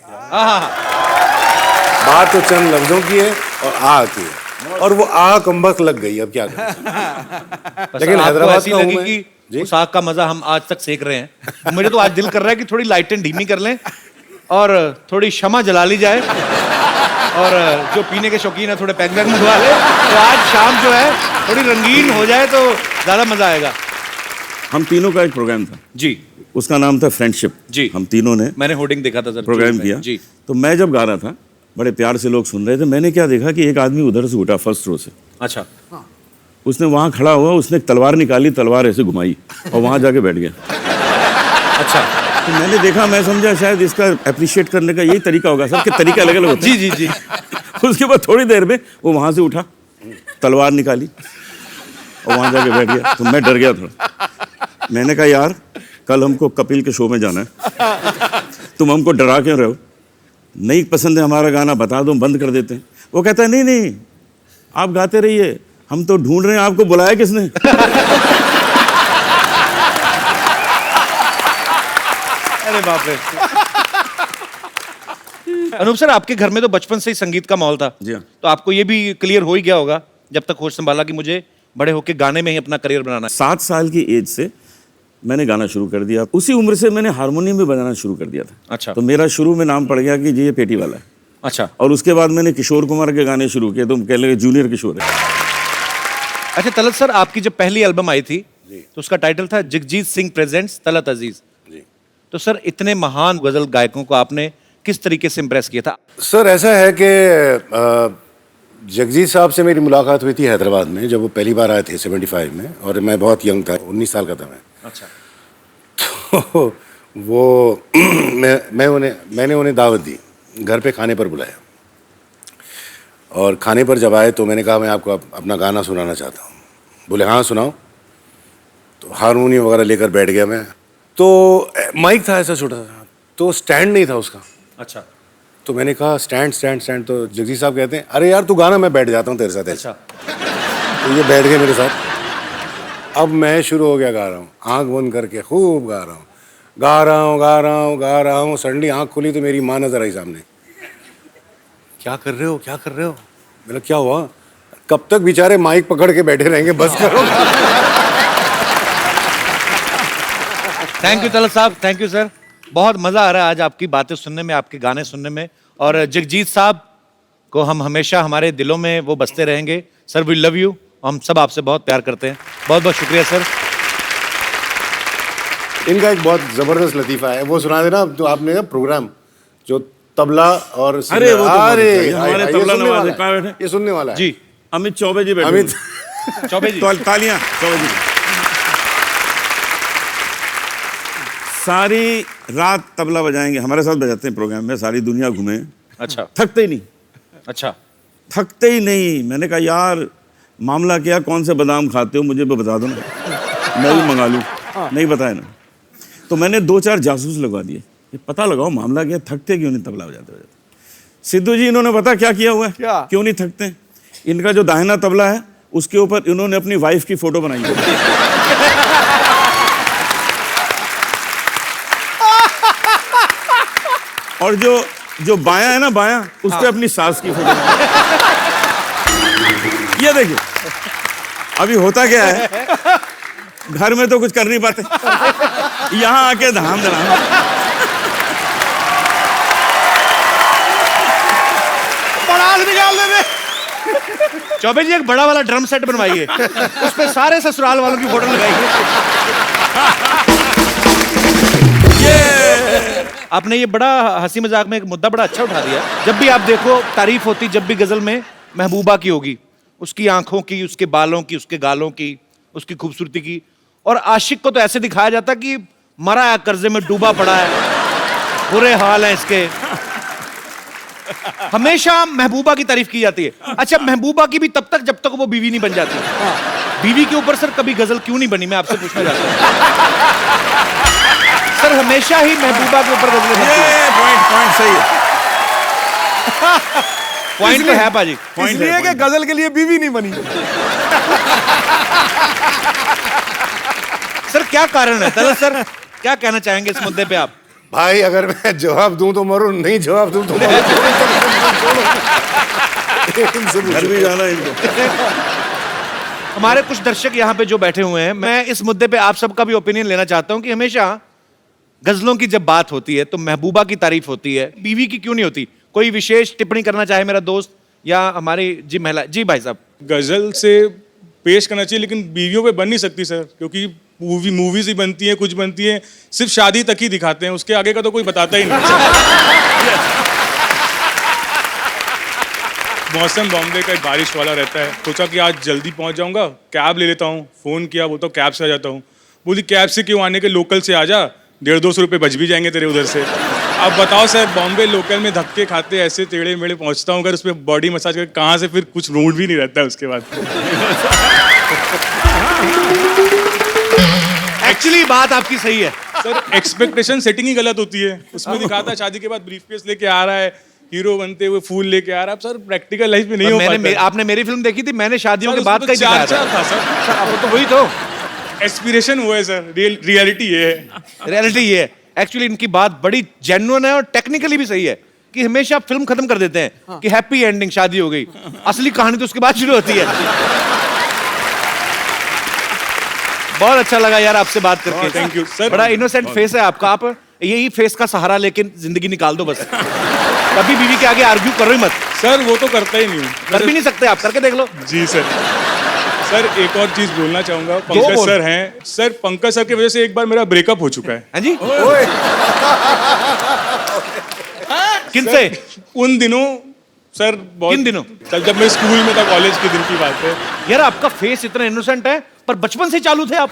बात तो चंद लफ्ज़ों की है और आह की है, और वो आह कमबख्त लग गई। अब क्या करें? लेकिन हैदराबाद का हूं मैं। कि उस आग का मजा हम आज तक सेक रहे हैं। मुझे तो आज दिल कर रहा है कि थोड़ी लाइटें धीमी कर लें और थोड़ी शमा जला ली जाए, और जो पीने के शौकीन है थोड़े पैक वैक मंगवा ले, तो आज शाम जो है थोड़ी रंगीन हो जाए तो ज्यादा मजा आएगा। हम तीनों का एक प्रोग्राम था जी। उसका नाम था फ्रेंडशिप। जी। हम तीनों ने मैंने होर्डिंग देखा था सर, प्रोग्राम किया। जी। तो मैं जब गा रहा था बड़े प्यार से लोग सुन रहे थे, मैंने क्या देखा कि एक आदमी उधर से उठा फर्स्ट रो से। अच्छा। उसने वहां खड़ा हुआ, उसने एक तलवार निकाली, तलवार ऐसे घुमाई और वहां जाके बैठ गया। अच्छा। तो मैंने देखा, मैं समझा शायद इसका अप्रिशिएट करने का यही तरीका होगा सर, कि तरीका अलग अलग होता है। जी जी जी। उसके बाद थोड़ी देर में वो वहां से उठा, तलवार निकाली और वहां जाके बैठ गया। तो मैं डर गया थोड़ा। मैंने कहा यार कल हमको कपिल के शो में जाना है, तुम हमको डरा क्यों रहे हो? नहीं पसंद है हमारा गाना, बता दो, बंद कर देते हैं। वो कहता है नहीं नहीं आप गाते रहिए, हम तो ढूंढ रहे हैं आपको बुलाया किसने। अरे बाप रे। अनूप सर आपके घर में तो बचपन से ही संगीत का माहौल था। जी हाँ। तो आपको ये भी क्लियर हो ही गया होगा जब तक होश संभाला कि मुझे बड़े होके गाने में ही अपना करियर बनाना है। 7 साल की एज से मैंने गाना शुरू कर दिया। उसी उम्र से मैंने हारमोनियम भी बजाना शुरू कर दिया था। अच्छा। तो मेरा शुरू में नाम पड़ गया कि जी ये पेटी वाला है। अच्छा। और उसके बाद मैंने किशोर कुमार के गाने शुरू किए, तो कह लगे जूनियर किशोर है। अच्छा तलत सर आपकी जब पहली एल्बम आई थी तो उसका टाइटल था जगजीत सिंह प्रेजेंट्स तलत अजीज। तो सर इतने महान गजल गायकों को आपने किस तरीके से इम्प्रेस किया था? सर ऐसा है कि जगजीत साहब से मेरी मुलाकात हुई थी हैदराबाद में, जब वो पहली बार आए थे 75 में, और मैं बहुत यंग था, 19 साल का था मैं। अच्छा। तो वो मैंने उन्हें दावत दी, घर पे खाने पर बुलाया, और खाने पर जब आए तो मैंने कहा मैं आपको अपना गाना सुनाना चाहता हूँ। बोले हाँ सुनाओ। तो हारमोनियम वगैरह लेकर बैठ गया मैं। तो माइक था ऐसा छोटा सा, तो स्टैंड नहीं था उसका। अच्छा। तो मैंने कहा स्टैंड स्टैंड स्टैंड। तो जगजीत साहब कहते हैं अरे यार तू गाना, मैं बैठ जाता हूँ तेरे साथ। अच्छा। तो ये बैठ गए मेरे साथ। अब मैं शुरू हो गया, गा रहा हूँ, आँख बंद करके खूब गा रहा हूँ, गा रहा हूँ गा रहा हूँ गा रहा हूँ। सडनली आँख खुली तो मेरी माँ नजर आई सामने। क्या कर रहे हो, क्या कर रहे हो? मेरा क्या हुआ? कब तक बेचारे माइक पकड़ के बैठे रहेंगे, बस करो। थैंक यू तलत साहब, थैंक यू सर। बहुत मजा आ रहा है आज आपकी बातें सुनने में, आपके गाने सुनने में। और जगजीत साहब को हम हमेशा हमारे दिलों में वो बसते रहेंगे। सर वी लव यू, हम सब आपसे बहुत प्यार करते हैं। बहुत बहुत शुक्रिया सर। इनका एक बहुत जबरदस्त लतीफा है, वो सुना देना। तो आपने प्रोग्राम जो तबला और अरे वो तो अरे हमारे तबला नवाज कहाँ बैठे? ये सुनने वाला है जी। अमित चौबे जी बैठे। अमित चौबे जी, तालियां चौबे जी। सारी रात तबला बजाएंगे, हमारे साथ बजाते हैं प्रोग्राम में, सारी दुनिया घूमे। अच्छा। थकते ही नहीं, अच्छा। थकते ही नहीं। मैंने कहा यार मामला क्या, कौन से बादाम खाते हो मुझे भी बता दो ना, मैं भी मंगा लूँ। नहीं बताया ना, तो मैंने 2-4 जासूस लगवा दिए, ये पता लगाओ मामला क्या, थकते क्यों नहीं तबला बजाते बजाते। सिद्धू जी इन्होंने पता क्या किया हुआ है, क्यों नहीं थकते? इनका जो दाहिना तबला है उसके ऊपर इन्होंने अपनी वाइफ की फोटो बनाई है। और जो बायां है ना, बायां, उस पे अपनी सास की फोटो। ये देखिए, अभी होता क्या है, घर में तो कुछ कर नहीं पाते, यहां आके धाम धड़ाम। पड़ास निकाल दे। चौबे जी एक बड़ा वाला ड्रम सेट बनवाइए, उस पे सारे ससुराल वालों की फोटो लगाइए। आपने ये बड़ा हंसी मजाक में एक मुद्दा बड़ा अच्छा उठा दिया। जब भी आप देखो तारीफ होती, जब भी गजल में महबूबा की होगी, उसकी आंखों की, उसके बालों की, उसके गालों की, उसकी खूबसूरती की। और आशिक को तो ऐसे दिखाया जाता कि मरा है, कर्जे में डूबा पड़ा है, बुरे हाल हैं इसके। हमेशा महबूबा की तारीफ की जाती है। अच्छा, महबूबा की भी तब तक जब तक वो बीवी नहीं बन जाती। बीवी के ऊपर सर कभी गजल क्यों नहीं बनी, मैं आपसे पूछना चाहता हूं। सर हमेशा ही महबूबा के ऊपर गजल बनती है। पॉइंट सही है। पॉइंट तो है पाजी, इसलिए कि गजल के लिए बीवी नहीं बनी। सर क्या कारण है? तलत सर क्या कहना चाहेंगे इस मुद्दे पे आप? भाई अगर मैं जवाब दूं तो मरूं, नहीं जवाब दूं तो मरूं। घर भी जाना है इनको। हमारे कुछ दर्शक यहाँ पे जो बैठे हुए हैं, मैं इस मुद्दे पे आप सबका भी ओपिनियन लेना चाहता हूँ कि हमेशा गजलों की जब बात होती है तो महबूबा की तारीफ होती है, बीवी की क्यों नहीं होती? कोई विशेष टिप्पणी करना चाहे मेरा दोस्त या हमारी जी महिला? जी भाई साहब। गजल से पेश करना चाहिए, लेकिन बीवियों पे बन नहीं सकती सर, क्योंकि मूवीज ही बनती है, कुछ बनती है, सिर्फ शादी तक ही दिखाते हैं, उसके आगे का तो कोई बताता ही नहीं। मौसम बॉम्बे का बारिश वाला रहता है, सोचा कि आज जल्दी पहुंच जाऊंगा, कैब ले लेता हूँ। फोन किया, बोलता हूँ कैब से आ जाता हूँ। बोली कैब से क्यों, आने के लोकल से आ जा, 150-200 रुपये बच भी जाएंगे तेरे उधर से। अब बताओ सर, बॉम्बे लोकल में धक्के खाते ऐसे टेढ़े मेढ़े पहुंचता हूँ, अगर उस पर बॉडी मसाज करके कहाँ से फिर कुछ मूड भी नहीं रहता है उसके बाद। एक्चुअली बात आपकी सही है सर, एक्सपेक्टेशन सेटिंग ही गलत होती है। उसमें दिखाता है शादी के बाद ब्रीफकेस लेके आ रहा है, हीरो बनते हुए फूल लेके आ रहा है। सर प्रैक्टिकल लाइफ में नहीं हो पाता। आपने मेरी फिल्म देखी थी, मैंने शादियों के बाद का ही चार दिखाया था सर। अब तो वही तो एस्पिरेशन वो है सर, रियलिटी ये है। रियलिटी ये है। एक्चुअली इनकी बात बड़ी जेन्युइन है और टेक्निकली भी सही है कि हमेशा फिल्म खत्म कर देते हैं कि हैप्पी एंडिंग, शादी हो गई। असली कहानी तो उसके बाद शुरू होती है। बहुत अच्छा लगा यार आपसे बात करके। Thank you sir. बड़ा इनोसेंट फेस है आपका, आप यही फेस का सहारा लेके जिंदगी निकाल दो बस। कभी बीवी के आगे आर्ग्यू करो ही मत। सर वो तो करता ही नहीं हूँ। कर भी नहीं सकते आप, करके देख लो। जी सर। सर एक और चीज बोलना चाहूंगा, पंकज बोल। सर हैं सर, पंकज सर की वजह से एक बार मेरा ब्रेकअप हो चुका है। हाँ जी किनसे? उन दिनों सर, बहुत किन दिनों? सर जब मैं स्कूल में था, कॉलेज के दिन की बात है। यार आपका फेस इतना इनोसेंट है, पर बचपन से चालू थे आप।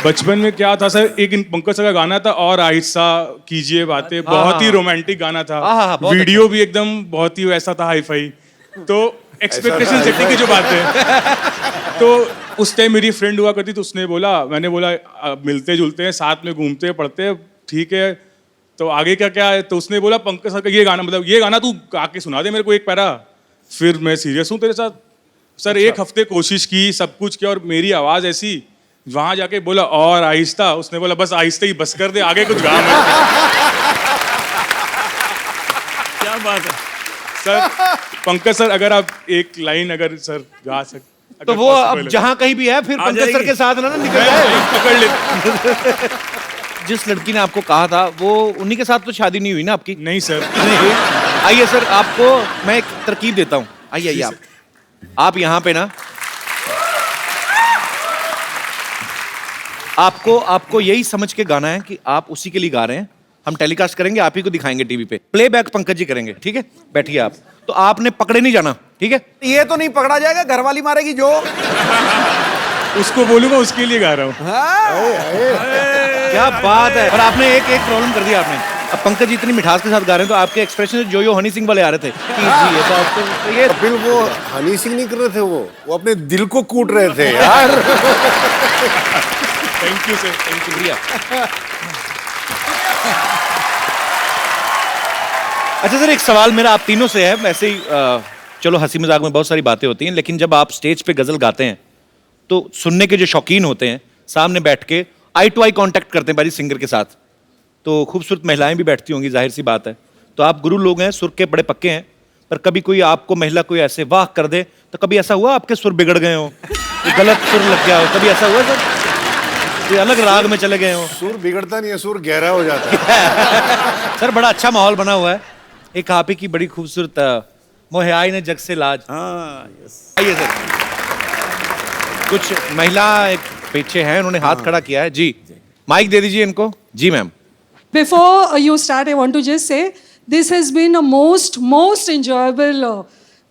बचपन में क्या था सर, एक पंकज सर का गाना था और आहिस्ता कीजिए बातें, बहुत ही रोमांटिक गाना था। बहुत वीडियो भी एकदम बहुत ही वैसा था, हाई फाई। तो एक्सपेक्टेशन सेटिंग की जो बात है, तो उस टाइम मेरी फ्रेंड हुआ करती, तो उसने बोला, मैंने बोला मिलते जुलते हैं, साथ में घूमते पढ़ते हैं, ठीक है, तो आगे का क्या है? तो उसने बोला पंकज सर का ये गाना, मतलब ये गाना तू गा के सुना दे मेरे को एक पैरा। फिर मैं सीरियस हूँ तेरे साथ सर। एक हफ्ते कोशिश की, सब कुछ किया, और मेरी आवाज ऐसी, वहां जाके बोला और आहिस्ता, उसने बोला बस आहिस्ता ही बस कर दे, आगे कुछ गा मत। क्या बात है सर पंकज सर, अगर आप एक लाइन अगर सर गा सकते तो वो अब जहां कहीं भी है, फिर पंकज सर के साथ ना निकल जाए। पकड़ ले। जिस लड़की ने आपको कहा था, वो उन्हीं के साथ तो शादी नहीं हुई ना आपकी? नहीं सर। आइए सर, आपको मैं एक तरकीब देता हूँ। आइए आइए आप यहाँ पे ना, आपको यही समझ के गाना है कि आप उसी के लिए गा रहे हैं। हम टेलीकास्ट करेंगे, आप ही को दिखाएंगे टीवी पे, प्लेबैक पंकज जी करेंगे, ठीक है? बैठिए आप। तो आपने पकड़े नहीं जाना, ठीक है? ये तो नहीं पकड़ा जाएगा, घरवाली मारेगी जो। उसको बोलूंगा, उसके लिए गा रहा हूँ। क्या बात है। और आपने एक प्रॉब्लम कर दिया आपने। अब पंकज जी इतनी मिठास के साथ गा रहे हैं, तो आपके एक्सप्रेशन जो हनी सिंह वाले आ रहे थे कि जी ये तो आपको ये कपिल वो हनी सिंह नहीं कर रहे थे, वो अपने दिल को कूट रहे थे यार। Thank you sir, thank you भैया। अच्छा सर, एक सवाल मेरा आप तीनों से है। वैसे ही चलो हंसी मजाक में बहुत सारी बातें होती हैं, लेकिन जब आप स्टेज पे गजल गाते हैं तो सुनने के जो शौकीन होते हैं सामने बैठ के आई टू आई कांटेक्ट करते हैं भाई सिंगर के साथ, तो खूबसूरत महिलाएं भी बैठती होंगी, जाहिर सी बात है। तो आप गुरु लोग हैं, सुर के बड़े पक्के हैं, पर कभी कोई आपको महिला कोई ऐसे वाह कर दे, तो कभी ऐसा हुआ आपके सुर बिगड़ गए हो, गलत सुर लग गया हो, कभी ऐसा हुआ सर? कोई अलग राग में चले गए हो? सुर बिगड़ता नहीं है, सुर गहरा हो जाता है। सर बड़ा अच्छा माहौल बना हुआ है। एक आप ही की बड़ी खूबसूरत मोहे आई ने जग से लाज। हाँ यस। आइए सर, कुछ महिला एक पीछे हैं, उन्होंने हाथ खड़ा किया है जी। माइक दे दीजिए इनको। जी ma'am. Before you start, I want to just say this has been a most enjoyable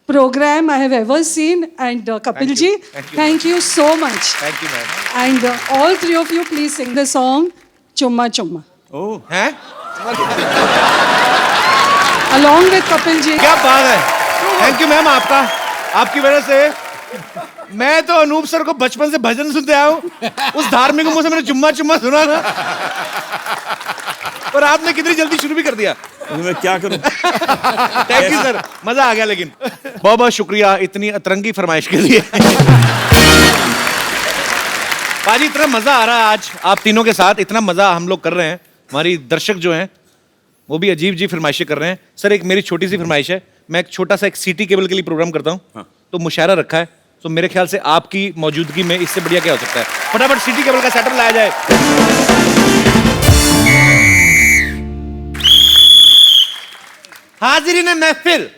program I have ever seen. And Kapil ji, thank you so much. Thank you ma'am. And all three of you, please sing the song Chumma Chumma ओह हैं? along with Kapil ji. क्या बात है। Thank you ma'am, आपकी वजह से मैं तो Anoop sir को बचपन से भजन सुनते आया हूँ। उस धार्मिक मुंह से मैंने चुम्मा चुम्मा सुना था, और आपने कितनी जल्दी शुरू भी कर दिया। मैं क्या करूं? थैंक यू सर, मजा आ गया। लेकिन बहुत बहुत शुक्रिया इतनी अतरंगी फरमाइश के लिए। पाजी इतना मजा आ रहा है आज आप तीनों के साथ, इतना मजा हम लोग कर रहे हैं, हमारी दर्शक जो हैं वो भी अजीब अजीब फरमाइशें कर रहे हैं। सर एक मेरी छोटी सी फरमाइश है, मैं एक छोटा सा एक सिटी केबल के लिए प्रोग्राम करता हूँ। हाँ। तो मुशायरा रखा है, तो मेरे ख्याल से आपकी मौजूदगी में इससे बढ़िया क्या हो सकता है। फटाफट सिटी केबल का सेटअप लाया जाए। हाजिरीन महफिल,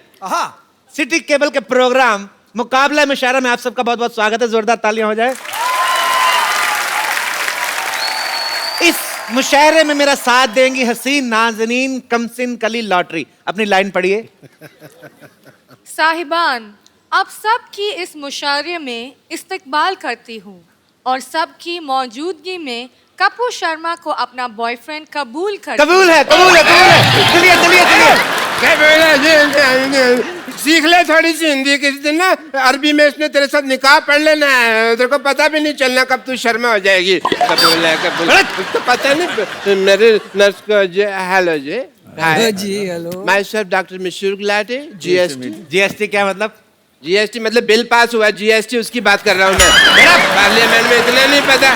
सिटी केबल के प्रोग्राम मुकाबला मुशायरा में आप सबका बहुत बहुत स्वागत है। जोरदार तालियां हो जाए। इस मुशायरे में मेरा साथ देंगी हसीन नाज़नीन कमसिन कली लॉटरी। अपनी लाइन पढ़िए। साहिबान, आप सबकी इस मुशायरे में इस्तकबाल करती हूँ और सबकी मौजूदगी में कपूर शर्मा को अपना बॉयफ्रेंड कबूल कर। कबूल है। चलिए चलिए चलिए, सीख ले थोड़ी सी हिंदी। किसी दिन ना अरबी में इसने तेरे साथ निकाह पढ़ लेना है, तेरे को पता भी नहीं चलना कब तू शर्मा हो जाएगी। कबूल है कबूल। तो पता नहीं मेरे नर्स को जी। हेलो जी। जी hello. Myself doctor Mashhoor Gulati. GST. GST क्या मतलब? जीएसटी मतलब बिल पास हुआ, जीएसटी उसकी बात कर रहा हूँ मैं। पार्लियामेंट में इतना नहीं पता।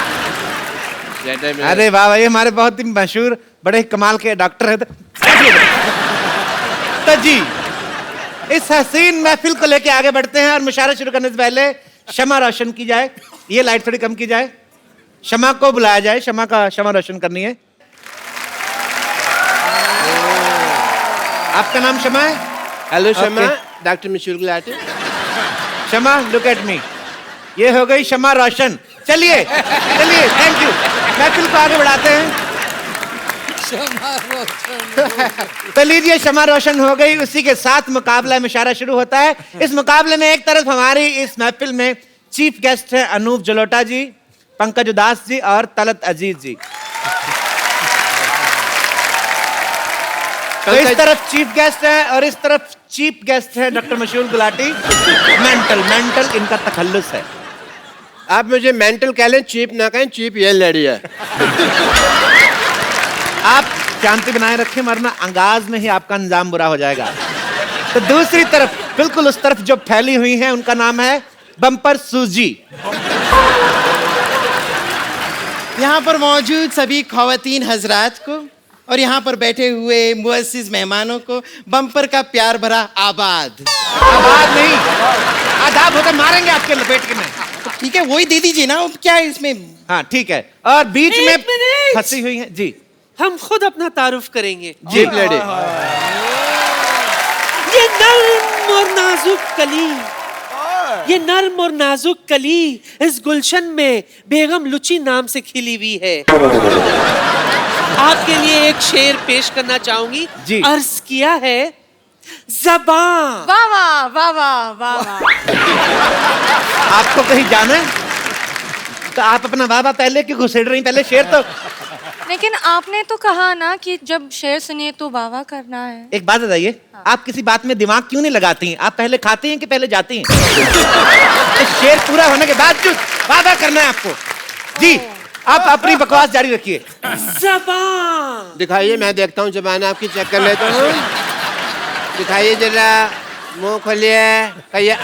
अरे वाह भाई, हमारे बहुत ही मशहूर बड़े कमाल के डॉक्टर है। तो जी इस हसीन महफिल को लेके आगे बढ़ते हैं, और मुशायरा शुरू करने से पहले शमा रोशन की जाए। ये लाइट थोड़ी कम की जाए, शमा को बुलाया जाए, शमा रोशन करनी है। आपका नाम शमा है? Hello Shama, doctor Mashhoor Gulati. Shama look at me, ये हो गई शमा रोशन। चलिए चलिए, थैंक यू। महफिल को आगे बढ़ाते हैं। तो लीजिए, शमा रोशन हो गई, उसी के साथ मुकाबला मुशायरा शुरू होता है। इस मुकाबले में एक तरफ हमारी इस महफिल में चीफ गेस्ट है अनूप जलोटा जी, पंकज उदास जी और तलत अजीज जी। तो इस तरफ चीफ गेस्ट है और इस तरफ चीफ गेस्ट है डॉक्टर मशहूर गुलाटी। मेंटल इनका तखल्लुस है। आप मुझे मेंटल कह लें, चीप ना कहें, चीप ये लड़ी है। आप शांति बनाए रखें, वरना अंगाज में ही आपका अंजाम बुरा हो जाएगा। तो दूसरी तरफ, बिल्कुल उस तरफ जो फैली हुई है, उनका नाम है बम्पर सूजी। यहाँ पर मौजूद सभी ख़वातीन हजरात को और यहाँ पर बैठे हुए मुअस्सिस मेहमानों को बम्पर का प्यार भरा आबाद। आबाद नहीं, आदाब होकर मारेंगे आपके लपेट के में। तो ठीक है, वही दे दीजिए ना, क्या है इसमें। हाँ ठीक है। और बीच में फंसी हुई है जी। हम खुद अपना तारुफ करेंगे। जी लड़े। ये नर्म और नाजुक कली, ये नर्म और नाजुक कली इस गुलशन में बेगम लुची नाम से खिली हुई है। आपके लिए एक शेर पेश करना चाहूंगी जी। अर्ज किया है, ज़बान। वाह वाह वाह वाह वाह वाह। आपको कहीं जाना है तो आप अपना वाह पहले क्यों घुसेड़ रही? पहले शेर तो। लेकिन आपने तो कहा ना कि जब शेर सुनिए तो वाह वाह करना है। एक बात बताइए, आप किसी बात में दिमाग क्यों नहीं लगाती हैं? आप पहले खाती हैं कि पहले जाती हैं? तो शेर पूरा होने के बाद जो वाह वाह करना है आपको। जी, आप अपनी बकवास जारी रखिए। ज़बान दिखाइए, मैं देखता हूँ ज़बान आपकी, चेक कर लेता हूँ। दिखाइए जरा, मुंह खोलिए, कहिए आ।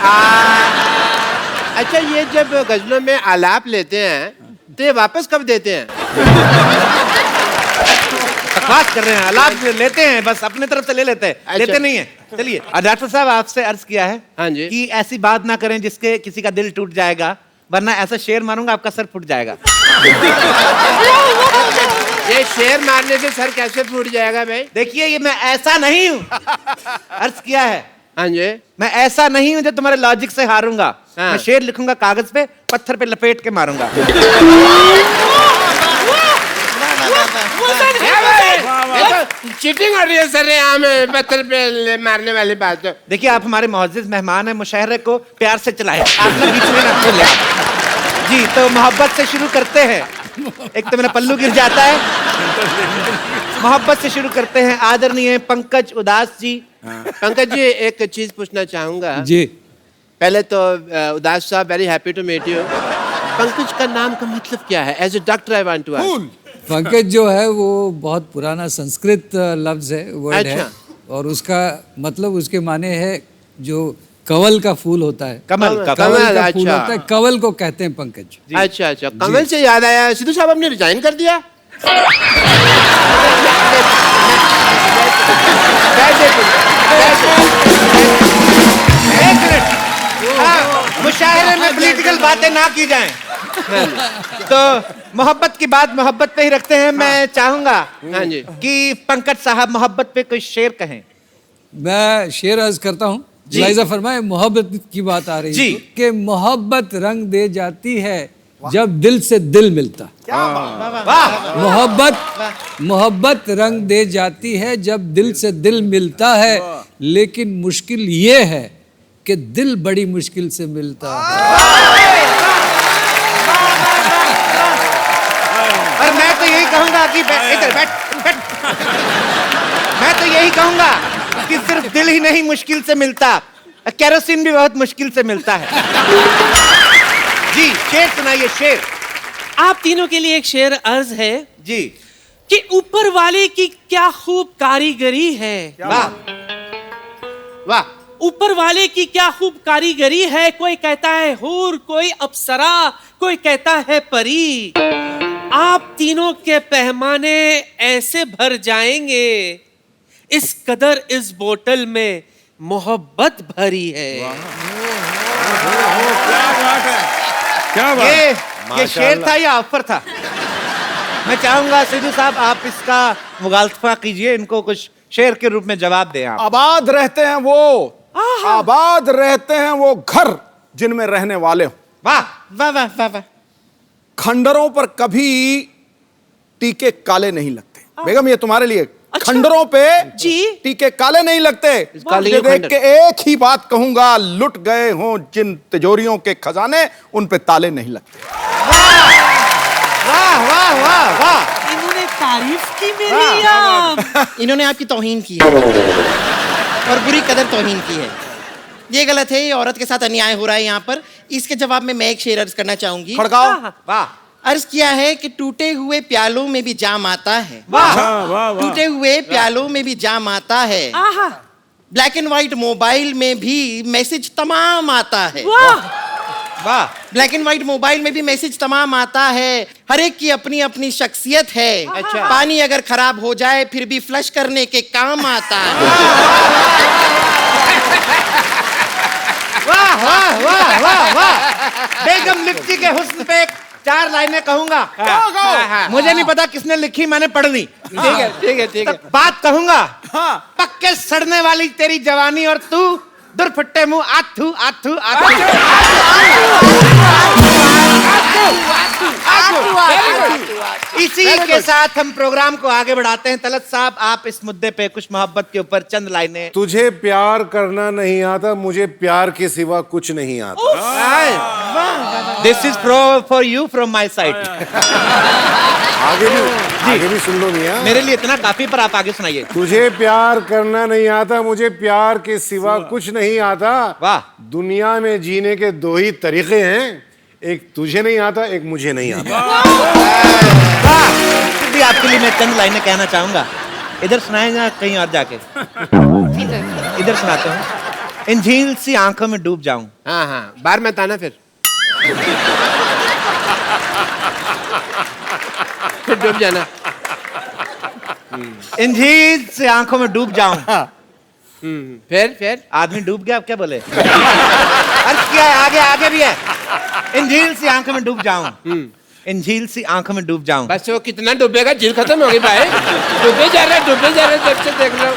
अच्छा, ये जब गजलों में आलाप लेते हैं तो ये वापस कब देते हैं? बकवास कर रहे हैं, आलाप लेते हैं, बस अपने तरफ से ले लेते हैं। अच्छा। लेते नहीं है। चलिए, और डॉक्टर साहब आपसे अर्ज किया है हाँ जी कि ऐसी बात ना करें जिसके किसी का दिल टूट जाएगा, वरना ऐसा शेर मारूंगा आपका सर फूट जाएगा। ये शेर मारने से सर कैसे फूट जाएगा भाई? देखिए, ये मैं ऐसा नहीं हूँ। अर्ज किया है हाँ जी, मैं ऐसा नहीं हूँ जो तुम्हारे लॉजिक से हारूंगा। हाँ। मैं शेर लिखूंगा कागज पे, पत्थर पे लपेट के मारूंगा। चीटिंग हो रही है सर, यहाँ में पत्थर पे मारने वाली बात। देखिए, आप हमारे मुअज़्ज़िज़ मेहमान हैं, मुशायरे को प्यार से चलाएं। आप ना बीच में ना खोलें आप। जी, तो मोहब्बत से शुरू करते हैं। एक तो मेरा पल्लू गिर जाता है। मोहब्बत से शुरू करते हैं। आदरणीय पंकज उदास जी। पंकज जी, एक चीज पूछना चाहूंगा जी। पहले तो उदास साहब, very happy to meet you. Pankaj का नाम का मतलब क्या है? As a doctor I want to ask. Pankaj जो है वो बहुत पुराना संस्कृत लफ्ज है, वर्ड है, और उसका मतलब, उसके माने है जो कवल का फूल होता है। कमल का फूल अच्छा। होता है, कवल को कहते हैं पंकज। अच्छा अच्छा, कमल से याद आया, सिद्धू साहब आपने रिजाइन कर दिया? एक मिनट, मुशायरे में पॉलिटिकल बातें ना की जाएं। तो मोहब्बत की बात मोहब्बत पे ही रखते हैं। मैं चाहूंगा हाँ जी कि पंकज साहब मोहब्बत पे कोई शेर कहें। मैं शेर अर्ज करता हूँ। लाइजा फरमाए, मोहब्बत की बात आ रही है कि मोहब्बत रंग दे जाती है जब दिल से दिल मिलता। मोहब्बत रंग दे जाती है जब दिल से दिल मिलता है, लेकिन मुश्किल ये है कि दिल बड़ी मुश्किल से मिलता है। और मैं तो यही कहूंगा कि इधर बैठ। मैं तो यही कहूंगा कि सिर्फ दिल ही नहीं मुश्किल से मिलता, केरोसिन भी बहुत मुश्किल से मिलता है। जी, शेर सुनाइए, शेर। आप तीनों के लिए एक शेर अर्ज है जी कि ऊपर वाले की क्या खूब कारीगरी है। वाह वाह। ऊपर वाले की क्या खूब कारीगरी है, कोई कहता है हूर, कोई अप्सरा, कोई कहता है परी। आप तीनों के पैमाने ऐसे भर जाएंगे, इस कदर इस बोतल में मोहब्बत भरी है। क्या बात। ये शेर था या ऑफर था? मैं चाहूंगा सिद्धू साहब आप इसका मुगालफा कीजिए, इनको कुछ शेर के रूप में जवाब दें आप। आबाद रहते हैं वो, आबाद रहते हैं वो घर जिनमें रहने वाले हो। वाह वाह वाह वाह वाह। खंडरों पर कभी टीके काले नहीं लगते। बेगम ये तुम्हारे लिए। खंडरों पे जी टीके काले नहीं लगते। ये देख के एक ही बात कहूंगा, लुट गए हों जिन तिजोरियों के खजाने, उन पे ताले नहीं लगते। वाह वाह वाह वाह। इन्होंने तारीफ की मेरी या इन्होंने आपकी तौहीन की है और बुरी कदर तौहीन की है। ये गलत है, ये औरत के साथ अन्याय हो रहा है यहाँ पर। इसके जवाब में मैं एक शेर अर्ज करना चाहूंगी। खड़काओ। वाह। अर्ज किया है कि टूटे हुए प्यालों में भी जाम आता है। वाह टूटे हुए प्यालों में भी जाम आता है। ब्लैक एंड व्हाइट मोबाइल में भी मैसेज तमाम आता है। वाह। ब्लैक एंड व्हाइट मोबाइल में भी मैसेज तमाम आता है। हर एक की अपनी अपनी शख्सियत है। अच्छा। पानी अगर खराब हो जाए फिर भी फ्लश करने के काम आता है। वाह वाह वाह वाह वाह। बेगम लिप्टी के हुस्न पे 4 लाइनें कहूंगा। मुझे नहीं पता किसने लिखी, मैंने पढ़ ली। ठीक है ठीक है ठीक है। बात कहूंगा। पक्के सड़ने वाली तेरी जवानी और तू दुरफट्टे मुंह आथू आथू आथू। इसी के साथ हम प्रोग्राम को आगे बढ़ाते हैं। तलत साहब, आप इस मुद्दे पे कुछ मोहब्बत के ऊपर चंद लाइनें। तुझे प्यार करना नहीं आता, मुझे प्यार के सिवा कुछ नहीं आता। This is for you from my side. आगे भी सुन लो मियां। मेरे लिए इतना काफी, पर आप आगे सुनाइए। तुझे प्यार करना नहीं आता, मुझे प्यार के सिवा कुछ नहीं आता। वाह। दुनिया में जीने के 2 ही तरीके हैं, एक तुझे नहीं आता, एक मुझे नहीं आता। भी आपके लिए मैं चंद लाइनें कहना चाहूंगा। इधर सुनाए या कहीं और जाके? इधर सुनाते हूँ। इन झील सी आंखों में डूब जाऊं। हाँ हाँ, बाहर मत आना फिर डूब जाना। इन झील से आंखों में डूब जाऊं। फिर आदमी डूब गया, अब क्या बोले? अर्थ क्या है? आगे आगे भी है। इन झील सी आंखों में डूब जाऊं। इन झील सी आंखों में डूब जाऊं। बस वो कितना डूबेगा, झील खत्म होगी भाई। डूबे जा रहे जब से देख रहा हूं।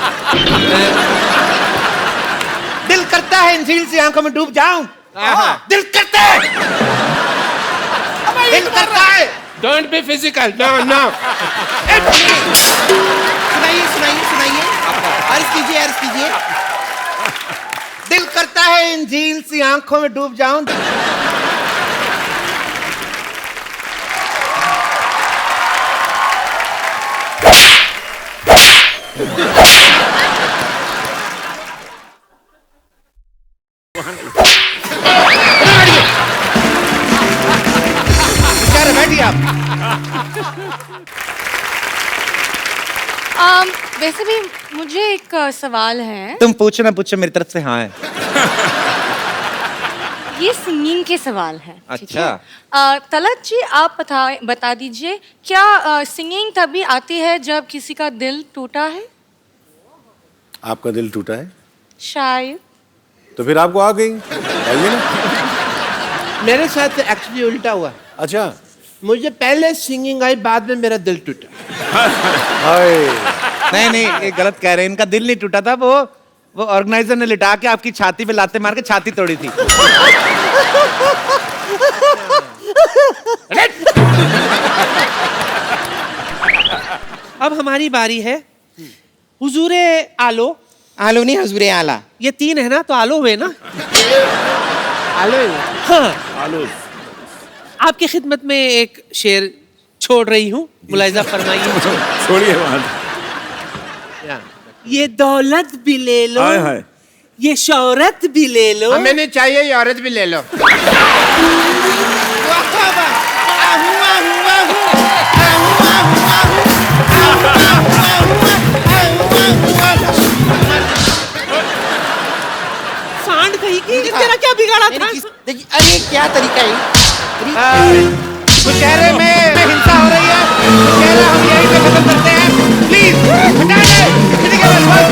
दिल करता है इन झील सी आंखों में डूब जाऊं। दिल करता है, दिल करता है। Don't be physical, no no. सुनाइए सुनाइए सुनाइए। अर्ज कीजिए अर्ज कीजिए। दिल करता है इन झील सी आंखों में डूब जाऊं। बैठिए आप। वैसे भी मुझे एक सवाल है। तुम पूछो ना पूछो, मेरी तरफ से हाँ है। ये सिंगिंग के सवाल है। ठीक अच्छा। है? तलत जी, आप बता दीजिए, क्या सिंगिंग तभी आती है जब किसी का दिल टूटा है? आपका दिल टूटा है शायद। तो फिर आपको आ गई, आइए ना। मेरे साथ एक्चुअली उल्टा हुआ। अच्छा। मुझे पहले सिंगिंग आई, बाद में मेरा दिल टूटा। नहीं नहीं, ये गलत कह रहे हैं। इनका दिल नहीं टूटा था, वो ऑर्गेनाइजर ने लिटा के आपकी छाती पे लाते मार के छाती तोड़ी थी। अब हमारी बारी है। हुजूरे आलो। आलो नहीं, हुजूरे आला। ये 3 है ना, तो आलो हुए ना। आलो। हाँ आलो। आपकी खिदमत में एक शेर छोड़ रही हूँ, मुलाहिजा फरमाइए। छोड़िए बात। ये दौलत भी ले लो, हाय हाय। ये शौहरत भी ले लो। हमें नहीं चाहिए, ये औरत भी ले लो। सांड कहीं की, तेरा क्या बिगाड़ा था? देखिए, अरे क्या तरीका है। मुशहरे में हिंसा हो रही है। मुशहरा हम यहीं पे खत्म करते हैं। प्लीज हटा दे किसी के बस।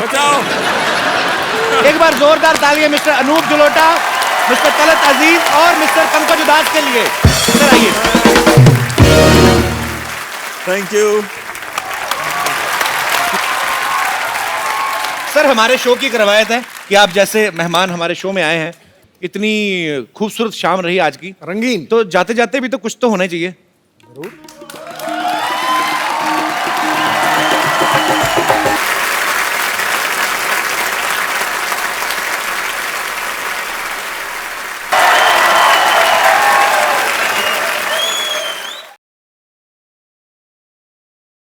बचाओ। एक बार जोरदार तालियां मिस्टर अनूप जलोटा। मिस्टर तलत अजीज और मिस्टर पंकज उदास के लिए। सर आइए। Thank you. सर हमारे शो की एक रवायत है कि आप जैसे मेहमान हमारे शो में आए हैं, इतनी खूबसूरत शाम रही आज की, रंगीन। तो जाते जाते भी तो कुछ तो होना चाहिए।